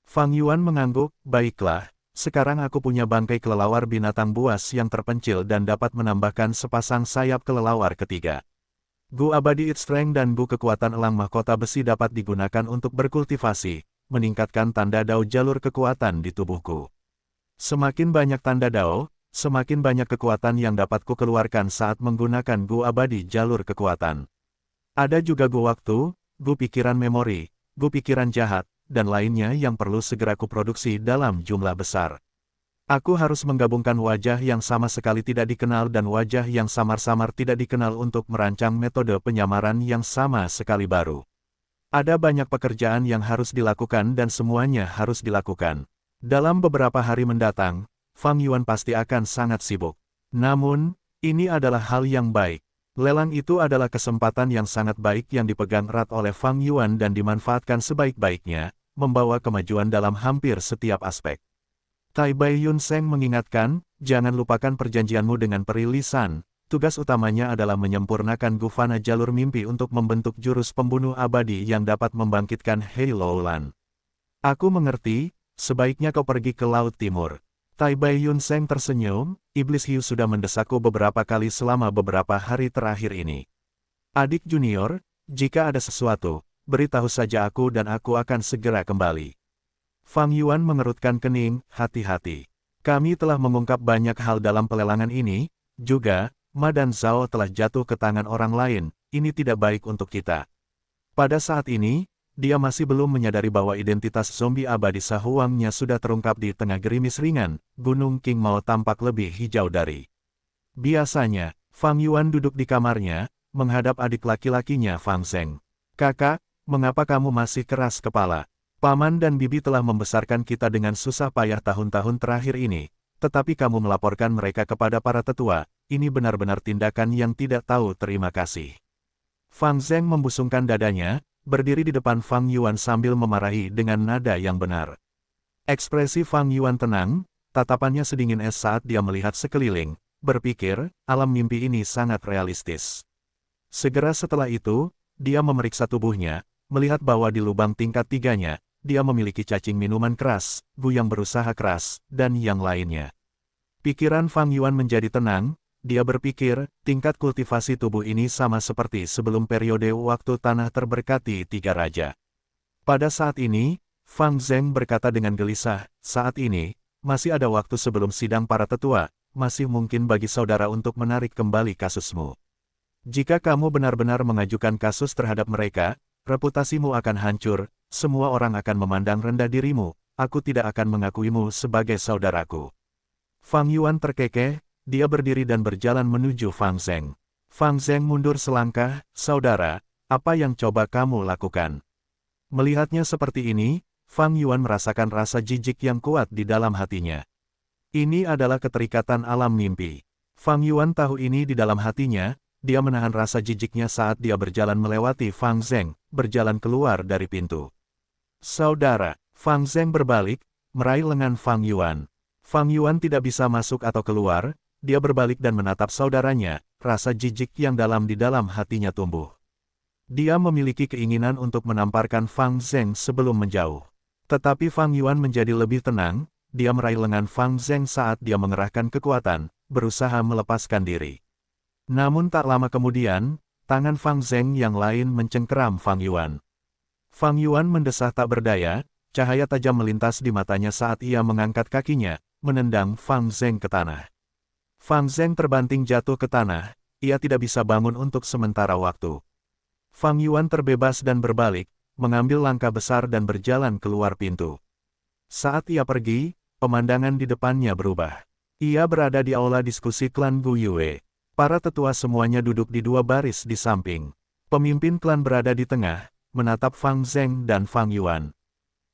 Fang Yuan mengangguk, baiklah, sekarang aku punya bangkai kelelawar binatang buas yang terpencil dan dapat menambahkan sepasang sayap kelelawar ketiga. Gu abadi It Strength dan Gu kekuatan elang mahkota besi dapat digunakan untuk berkultivasi, meningkatkan tanda dao jalur kekuatan di tubuhku. Semakin banyak tanda dao, semakin banyak kekuatan yang dapat kukeluarkan saat menggunakan Gu abadi jalur kekuatan. Ada juga Gu waktu, Gu pikiran memori, Gu pikiran jahat, dan lainnya yang perlu segera kuproduksi dalam jumlah besar. Aku harus menggabungkan wajah yang sama sekali tidak dikenal dan wajah yang samar-samar tidak dikenal untuk merancang metode penyamaran yang sama sekali baru. Ada banyak pekerjaan yang harus dilakukan dan semuanya harus dilakukan. Dalam beberapa hari mendatang, Fang Yuan pasti akan sangat sibuk. Namun, ini adalah hal yang baik. Lelang itu adalah kesempatan yang sangat baik yang dipegang erat oleh Fang Yuan dan dimanfaatkan sebaik-baiknya, membawa kemajuan dalam hampir setiap aspek. Tai Bai Yun Seng mengingatkan, jangan lupakan perjanjianmu dengan Peri Lisan. Tugas utamanya adalah menyempurnakan Gu Fana jalur mimpi untuk membentuk jurus pembunuh abadi yang dapat membangkitkan Hei Loulan. Aku mengerti. Sebaiknya kau pergi ke Laut Timur. Tai Bai Yun Seng tersenyum, Iblis Hiu sudah mendesakku beberapa kali selama beberapa hari terakhir ini. Adik junior, Jika ada sesuatu, beritahu saja aku dan aku akan segera kembali. Fang Yuan mengerutkan kening, hati-hati. Kami telah mengungkap banyak hal dalam pelelangan ini, juga, Ma dan Zhao telah jatuh ke tangan orang lain, ini tidak baik untuk kita. Pada saat ini, dia masih belum menyadari bahwa identitas zombie abadi Sahuangnya sudah terungkap di tengah gerimis ringan, Gunung King Mao tampak lebih hijau dari biasanya. Fang Yuan duduk di kamarnya, menghadap adik laki-lakinya Fang Zheng. Kakak, mengapa kamu masih keras kepala? Paman dan bibi telah membesarkan kita dengan susah payah tahun-tahun terakhir ini, tetapi kamu melaporkan mereka kepada para tetua, ini benar-benar tindakan yang tidak tahu terima kasih. Fang Zheng membusungkan dadanya, berdiri di depan Fang Yuan sambil memarahi dengan nada yang benar. Ekspresi Fang Yuan tenang, tatapannya sedingin es saat dia melihat sekeliling, berpikir, alam mimpi ini sangat realistis. Segera setelah itu, dia memeriksa tubuhnya, melihat bahwa di lubang tingkat 3-nya, dia memiliki cacing minuman keras, Gu yang berusaha keras, dan yang lainnya. Pikiran Fang Yuan menjadi tenang, dia berpikir, tingkat kultivasi tubuh ini sama seperti sebelum periode waktu tanah terberkati 3 raja. Pada saat ini, Fang Zheng berkata dengan gelisah, saat ini, masih ada waktu sebelum sidang para tetua, masih mungkin bagi saudara untuk menarik kembali kasusmu. Jika kamu benar-benar mengajukan kasus terhadap mereka, reputasimu akan hancur, semua orang akan memandang rendah dirimu, aku tidak akan mengakuimu sebagai saudaraku. Fang Yuan terkekeh, dia berdiri dan berjalan menuju Fang Zheng. Fang Zheng mundur selangkah, saudara, apa yang coba kamu lakukan? Melihatnya seperti ini, Fang Yuan merasakan rasa jijik yang kuat di dalam hatinya. Ini adalah keterikatan alam mimpi. Fang Yuan tahu ini di dalam hatinya, dia menahan rasa jijiknya saat dia berjalan melewati Fang Zheng, berjalan keluar dari pintu. Saudara, Fang Zheng berbalik, meraih lengan Fang Yuan. Fang Yuan tidak bisa masuk atau keluar, dia berbalik dan menatap saudaranya, rasa jijik yang dalam di dalam hatinya tumbuh. Dia memiliki keinginan untuk menamparkan Fang Zheng sebelum menjauh. Tetapi Fang Yuan menjadi lebih tenang, dia meraih lengan Fang Zheng saat dia mengerahkan kekuatan, berusaha melepaskan diri. Namun tak lama kemudian, tangan Fang Zheng yang lain mencengkeram Fang Yuan. Fang Yuan mendesah tak berdaya, cahaya tajam melintas di matanya saat ia mengangkat kakinya, menendang Fang Zheng ke tanah. Fang Zheng terbanting jatuh ke tanah, ia tidak bisa bangun untuk sementara waktu. Fang Yuan terbebas dan berbalik, mengambil langkah besar dan berjalan keluar pintu. Saat ia pergi, pemandangan di depannya berubah. Ia berada di aula diskusi klan Gu Yue. Para tetua semuanya duduk di 2 baris di samping. Pemimpin klan berada di tengah, menatap Fang Zheng dan Fang Yuan.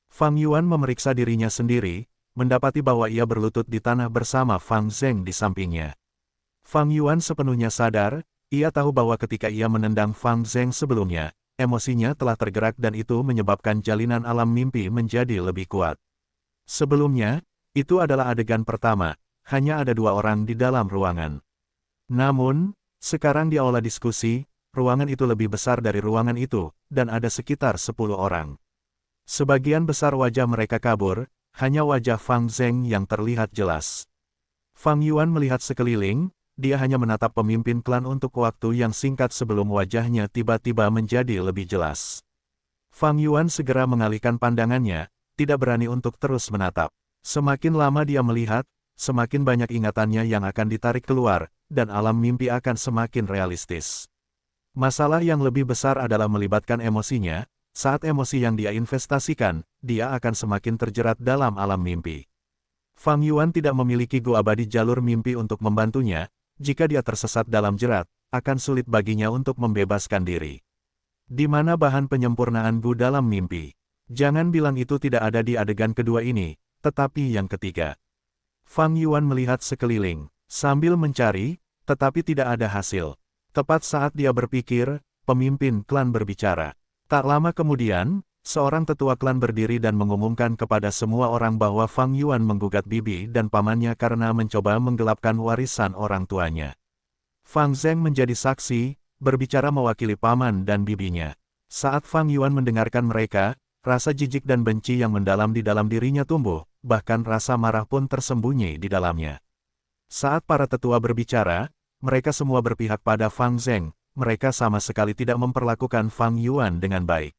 Fang Yuan memeriksa dirinya sendiri, mendapati bahwa ia berlutut di tanah bersama Fang Zheng di sampingnya. Fang Yuan sepenuhnya sadar, ia tahu bahwa ketika ia menendang Fang Zheng sebelumnya, emosinya telah tergerak dan itu menyebabkan jalinan alam mimpi menjadi lebih kuat. Sebelumnya, itu adalah adegan pertama, hanya ada 2 orang di dalam ruangan. Namun, sekarang di aula diskusi, ruangan itu lebih besar dari ruangan itu, dan ada sekitar 10 orang. Sebagian besar wajah mereka kabur, hanya wajah Fang Zheng yang terlihat jelas. Fang Yuan melihat sekeliling, dia hanya menatap pemimpin klan untuk waktu yang singkat sebelum wajahnya tiba-tiba menjadi lebih jelas. Fang Yuan segera mengalihkan pandangannya, tidak berani untuk terus menatap. Semakin lama dia melihat, semakin banyak ingatannya yang akan ditarik keluar, dan alam mimpi akan semakin realistis. Masalah yang lebih besar adalah melibatkan emosinya, saat emosi yang dia investasikan, dia akan semakin terjerat dalam alam mimpi. Fang Yuan tidak memiliki Gu abadi jalur mimpi untuk membantunya, jika dia tersesat dalam jerat, akan sulit baginya untuk membebaskan diri. Di mana bahan penyempurnaan Gu dalam mimpi? Jangan bilang itu tidak ada di adegan kedua ini, tetapi yang ketiga. Fang Yuan melihat sekeliling, sambil mencari, tetapi tidak ada hasil. Tepat saat dia berpikir, pemimpin klan berbicara. Tak lama kemudian, seorang tetua klan berdiri dan mengumumkan kepada semua orang bahwa Fang Yuan menggugat bibi dan pamannya karena mencoba menggelapkan warisan orang tuanya. Fang Zheng menjadi saksi, berbicara mewakili paman dan bibinya. Saat Fang Yuan mendengarkan mereka, rasa jijik dan benci yang mendalam di dalam dirinya tumbuh, bahkan rasa marah pun tersembunyi di dalamnya. Saat para tetua berbicara, mereka semua berpihak pada Fang Zheng, mereka sama sekali tidak memperlakukan Fang Yuan dengan baik.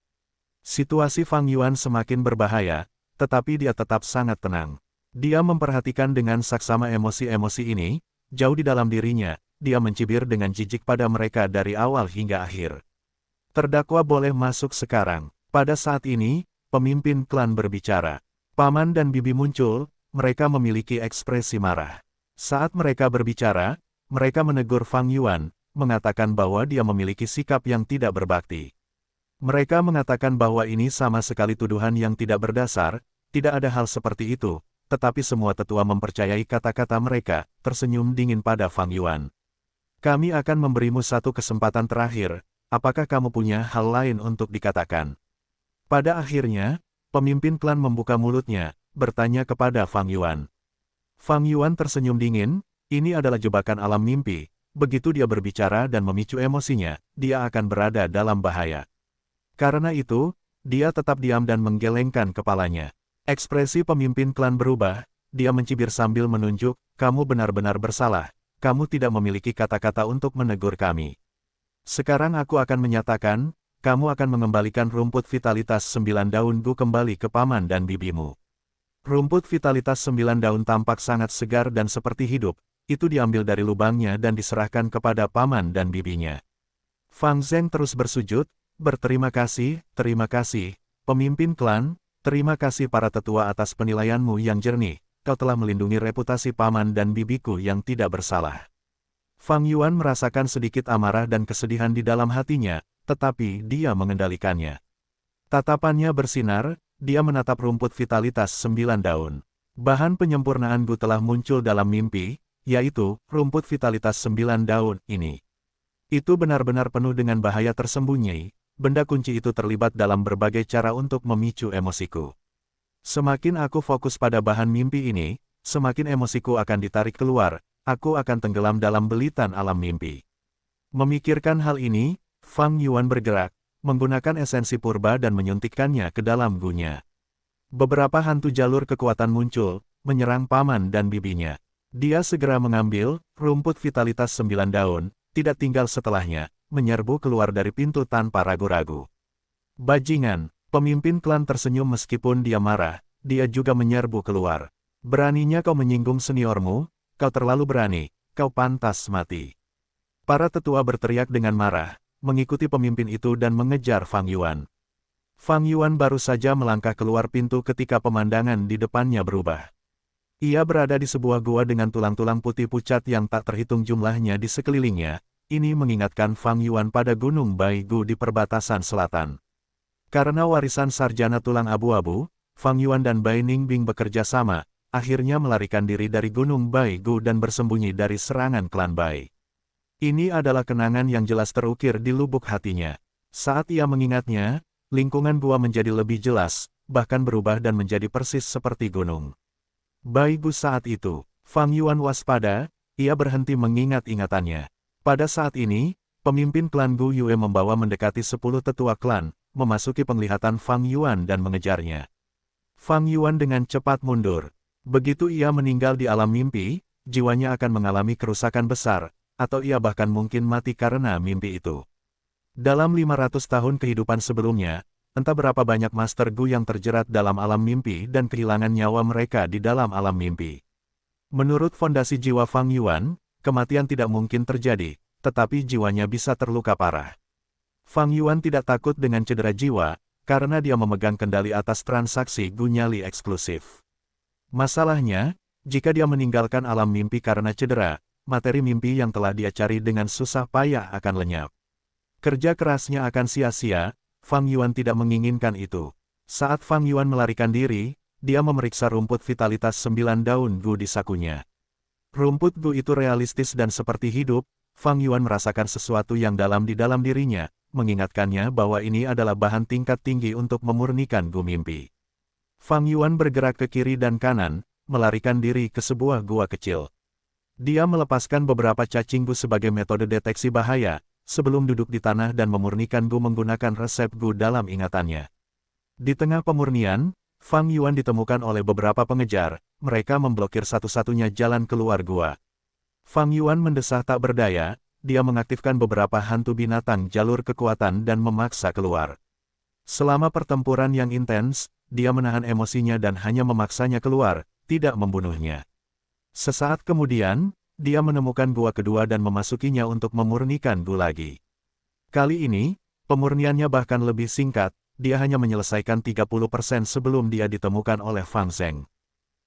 Situasi Fang Yuan semakin berbahaya, tetapi dia tetap sangat tenang. Dia memperhatikan dengan saksama emosi-emosi ini, jauh di dalam dirinya, dia mencibir dengan jijik pada mereka dari awal hingga akhir. Terdakwa boleh masuk sekarang. Pada saat ini, pemimpin klan berbicara. Paman dan bibi muncul, mereka memiliki ekspresi marah. Saat mereka berbicara, mereka menegur Fang Yuan, mengatakan bahwa dia memiliki sikap yang tidak berbakti. Mereka mengatakan bahwa ini sama sekali tuduhan yang tidak berdasar, tidak ada hal seperti itu, tetapi semua tetua mempercayai kata-kata mereka, tersenyum dingin pada Fang Yuan. Kami akan memberimu satu kesempatan terakhir, apakah kamu punya hal lain untuk dikatakan? Pada akhirnya, pemimpin klan membuka mulutnya, bertanya kepada Fang Yuan. Fang Yuan tersenyum dingin, ini adalah jebakan alam mimpi, begitu dia berbicara dan memicu emosinya, dia akan berada dalam bahaya. Karena itu, dia tetap diam dan menggelengkan kepalanya. Ekspresi pemimpin klan berubah, dia mencibir sambil menunjuk, kamu benar-benar bersalah, kamu tidak memiliki kata-kata untuk menegur kami. Sekarang aku akan menyatakan, kamu akan mengembalikan rumput vitalitas 9 daun Gu kembali ke paman dan bibimu. Rumput vitalitas 9 daun tampak sangat segar dan seperti hidup, itu diambil dari lubangnya dan diserahkan kepada paman dan bibinya. Fang Zheng terus bersujud, berterima kasih, pemimpin klan, terima kasih para tetua atas penilaianmu yang jernih, kau telah melindungi reputasi paman dan bibiku yang tidak bersalah. Fang Yuan merasakan sedikit amarah dan kesedihan di dalam hatinya, tetapi dia mengendalikannya. Tatapannya bersinar, dia menatap rumput vitalitas 9 daun. Bahan penyempurnaan Gu telah muncul dalam mimpi, yaitu, rumput vitalitas 9 daun ini. Itu benar-benar penuh dengan bahaya tersembunyi. Benda kunci itu terlibat dalam berbagai cara untuk memicu emosiku. Semakin aku fokus pada bahan mimpi ini, semakin emosiku akan ditarik keluar, aku akan tenggelam dalam belitan alam mimpi. Memikirkan hal ini, Fang Yuan bergerak, menggunakan esensi purba dan menyuntikkannya ke dalam gunya. Beberapa hantu jalur kekuatan muncul, menyerang paman dan bibinya. Dia segera mengambil rumput vitalitas 9 daun, tidak tinggal setelahnya, menyerbu keluar dari pintu tanpa ragu-ragu. Bajingan, pemimpin klan tersenyum meskipun dia marah, dia juga menyerbu keluar. Beraninya kau menyinggung seniormu, kau terlalu berani, kau pantas mati. Para tetua berteriak dengan marah, mengikuti pemimpin itu dan mengejar Fang Yuan. Fang Yuan baru saja melangkah keluar pintu ketika pemandangan di depannya berubah. Ia berada di sebuah gua dengan tulang-tulang putih pucat yang tak terhitung jumlahnya di sekelilingnya. Ini mengingatkan Fang Yuan pada Gunung Baigu di perbatasan selatan. Karena warisan sarjana tulang abu-abu, Fang Yuan dan Bai Ningbing bekerja sama, akhirnya melarikan diri dari Gunung Baigu dan bersembunyi dari serangan klan Bai. Ini adalah kenangan yang jelas terukir di lubuk hatinya. Saat ia mengingatnya, lingkungan gua menjadi lebih jelas, bahkan berubah dan menjadi persis seperti gunung Baigu saat itu. Fang Yuan waspada, ia berhenti mengingat ingatannya. Pada saat ini, pemimpin klan Gu Yue membawa mendekati 10 tetua klan, memasuki penglihatan Fang Yuan dan mengejarnya. Fang Yuan dengan cepat mundur. Begitu ia meninggal di alam mimpi, jiwanya akan mengalami kerusakan besar, atau ia bahkan mungkin mati karena mimpi itu. Dalam 500 tahun kehidupan sebelumnya, entah berapa banyak Master Gu yang terjerat dalam alam mimpi dan kehilangan nyawa mereka di dalam alam mimpi. Menurut fondasi jiwa Fang Yuan, kematian tidak mungkin terjadi, tetapi jiwanya bisa terluka parah. Fang Yuan tidak takut dengan cedera jiwa, karena dia memegang kendali atas transaksi Gu nyali eksklusif. Masalahnya, jika dia meninggalkan alam mimpi karena cedera, materi mimpi yang telah dia cari dengan susah payah akan lenyap. Kerja kerasnya akan sia-sia, Fang Yuan tidak menginginkan itu. Saat Fang Yuan melarikan diri, dia memeriksa rumput vitalitas 9 daun Gu di sakunya. Rumput Gu itu realistis dan seperti hidup, Fang Yuan merasakan sesuatu yang dalam di dalam dirinya, mengingatkannya bahwa ini adalah bahan tingkat tinggi untuk memurnikan Gu mimpi. Fang Yuan bergerak ke kiri dan kanan, melarikan diri ke sebuah gua kecil. Dia melepaskan beberapa cacing Gu sebagai metode deteksi bahaya, sebelum duduk di tanah dan memurnikan Gu menggunakan resep Gu dalam ingatannya. Di tengah pemurnian, Fang Yuan ditemukan oleh beberapa pengejar, mereka memblokir satu-satunya jalan keluar gua. Fang Yuan mendesah tak berdaya, dia mengaktifkan beberapa hantu binatang jalur kekuatan dan memaksa keluar. Selama pertempuran yang intens, dia menahan emosinya dan hanya memaksanya keluar, tidak membunuhnya. Sesaat kemudian, dia menemukan gua kedua dan memasukinya untuk memurnikan Gu lagi. Kali ini, pemurniannya bahkan lebih singkat, dia hanya menyelesaikan 30% sebelum dia ditemukan oleh Fang Zheng.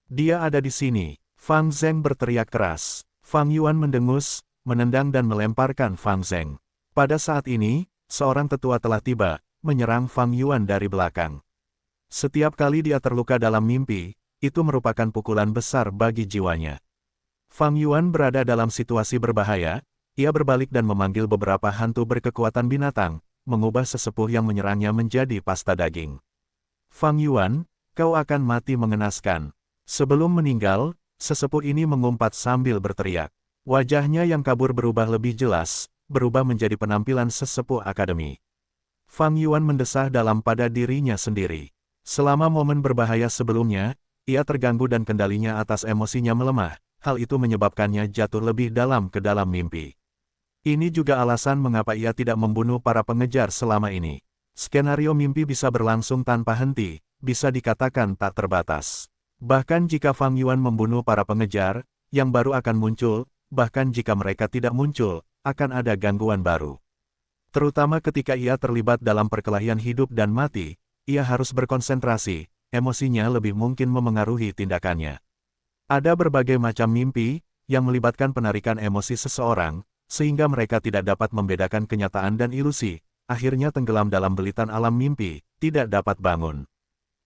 Dia ada di sini, Fang Zheng berteriak keras. Fang Yuan mendengus, menendang dan melemparkan Fang Zheng. Pada saat ini, seorang tetua telah tiba, menyerang Fang Yuan dari belakang. Setiap kali dia terluka dalam mimpi, itu merupakan pukulan besar bagi jiwanya. Fang Yuan berada dalam situasi berbahaya, ia berbalik dan memanggil beberapa hantu berkekuatan binatang, mengubah sesepuh yang menyerangnya menjadi pasta daging. Fang Yuan, kau akan mati mengenaskan. Sebelum meninggal, sesepuh ini mengumpat sambil berteriak. Wajahnya yang kabur berubah lebih jelas, berubah menjadi penampilan sesepuh akademi. Fang Yuan mendesah dalam pada dirinya sendiri. Selama momen berbahaya sebelumnya, ia terganggu dan kendalinya atas emosinya melemah, hal itu menyebabkannya jatuh lebih dalam ke dalam mimpi. Ini juga alasan mengapa ia tidak membunuh para pengejar selama ini. Skenario mimpi bisa berlangsung tanpa henti, bisa dikatakan tak terbatas. Bahkan jika Fang Yuan membunuh para pengejar, yang baru akan muncul, bahkan jika mereka tidak muncul, akan ada gangguan baru. Terutama ketika ia terlibat dalam perkelahian hidup dan mati, ia harus berkonsentrasi, emosinya lebih mungkin memengaruhi tindakannya. Ada berbagai macam mimpi, yang melibatkan penarikan emosi seseorang, sehingga mereka tidak dapat membedakan kenyataan dan ilusi, akhirnya tenggelam dalam belitan alam mimpi, tidak dapat bangun.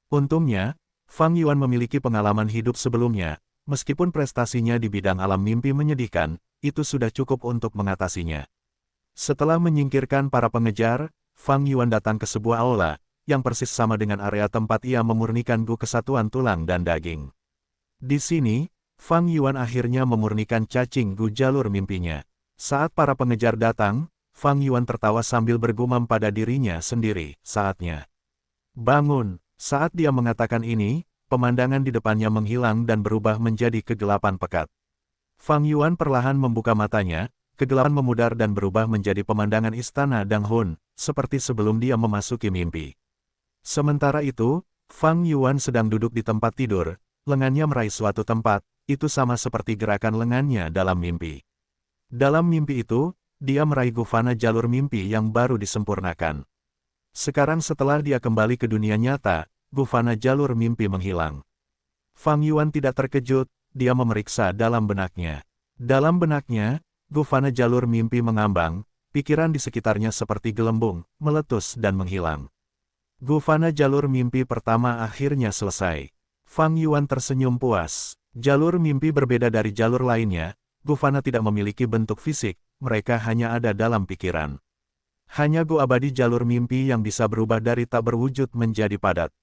Untungnya, Fang Yuan memiliki pengalaman hidup sebelumnya, meskipun prestasinya di bidang alam mimpi menyedihkan, itu sudah cukup untuk mengatasinya. Setelah menyingkirkan para pengejar, Fang Yuan datang ke sebuah aula, yang persis sama dengan area tempat ia memurnikan Gu kesatuan tulang dan daging. Di sini, Fang Yuan akhirnya memurnikan cacing Gu jalur mimpinya. Saat para pengejar datang, Fang Yuan tertawa sambil bergumam pada dirinya sendiri, saatnya. Bangun, saat dia mengatakan ini, pemandangan di depannya menghilang dan berubah menjadi kegelapan pekat. Fang Yuan perlahan membuka matanya, kegelapan memudar dan berubah menjadi pemandangan istana Dang Hun, seperti sebelum dia memasuki mimpi. Sementara itu, Fang Yuan sedang duduk di tempat tidur, lengannya meraih suatu tempat, itu sama seperti gerakan lengannya dalam mimpi. Dalam mimpi itu, dia meraih gufana jalur mimpi yang baru disempurnakan. Sekarang setelah dia kembali ke dunia nyata, gufana jalur mimpi menghilang. Fang Yuan tidak terkejut, dia memeriksa dalam benaknya. Dalam benaknya, gufana jalur mimpi mengambang, pikiran di sekitarnya seperti gelembung, meletus dan menghilang. Gufana jalur mimpi pertama akhirnya selesai. Fang Yuan tersenyum puas. Jalur mimpi berbeda dari jalur lainnya, gufana tidak memiliki bentuk fisik, mereka hanya ada dalam pikiran. Hanya Gu abadi jalur mimpi yang bisa berubah dari tak berwujud menjadi padat.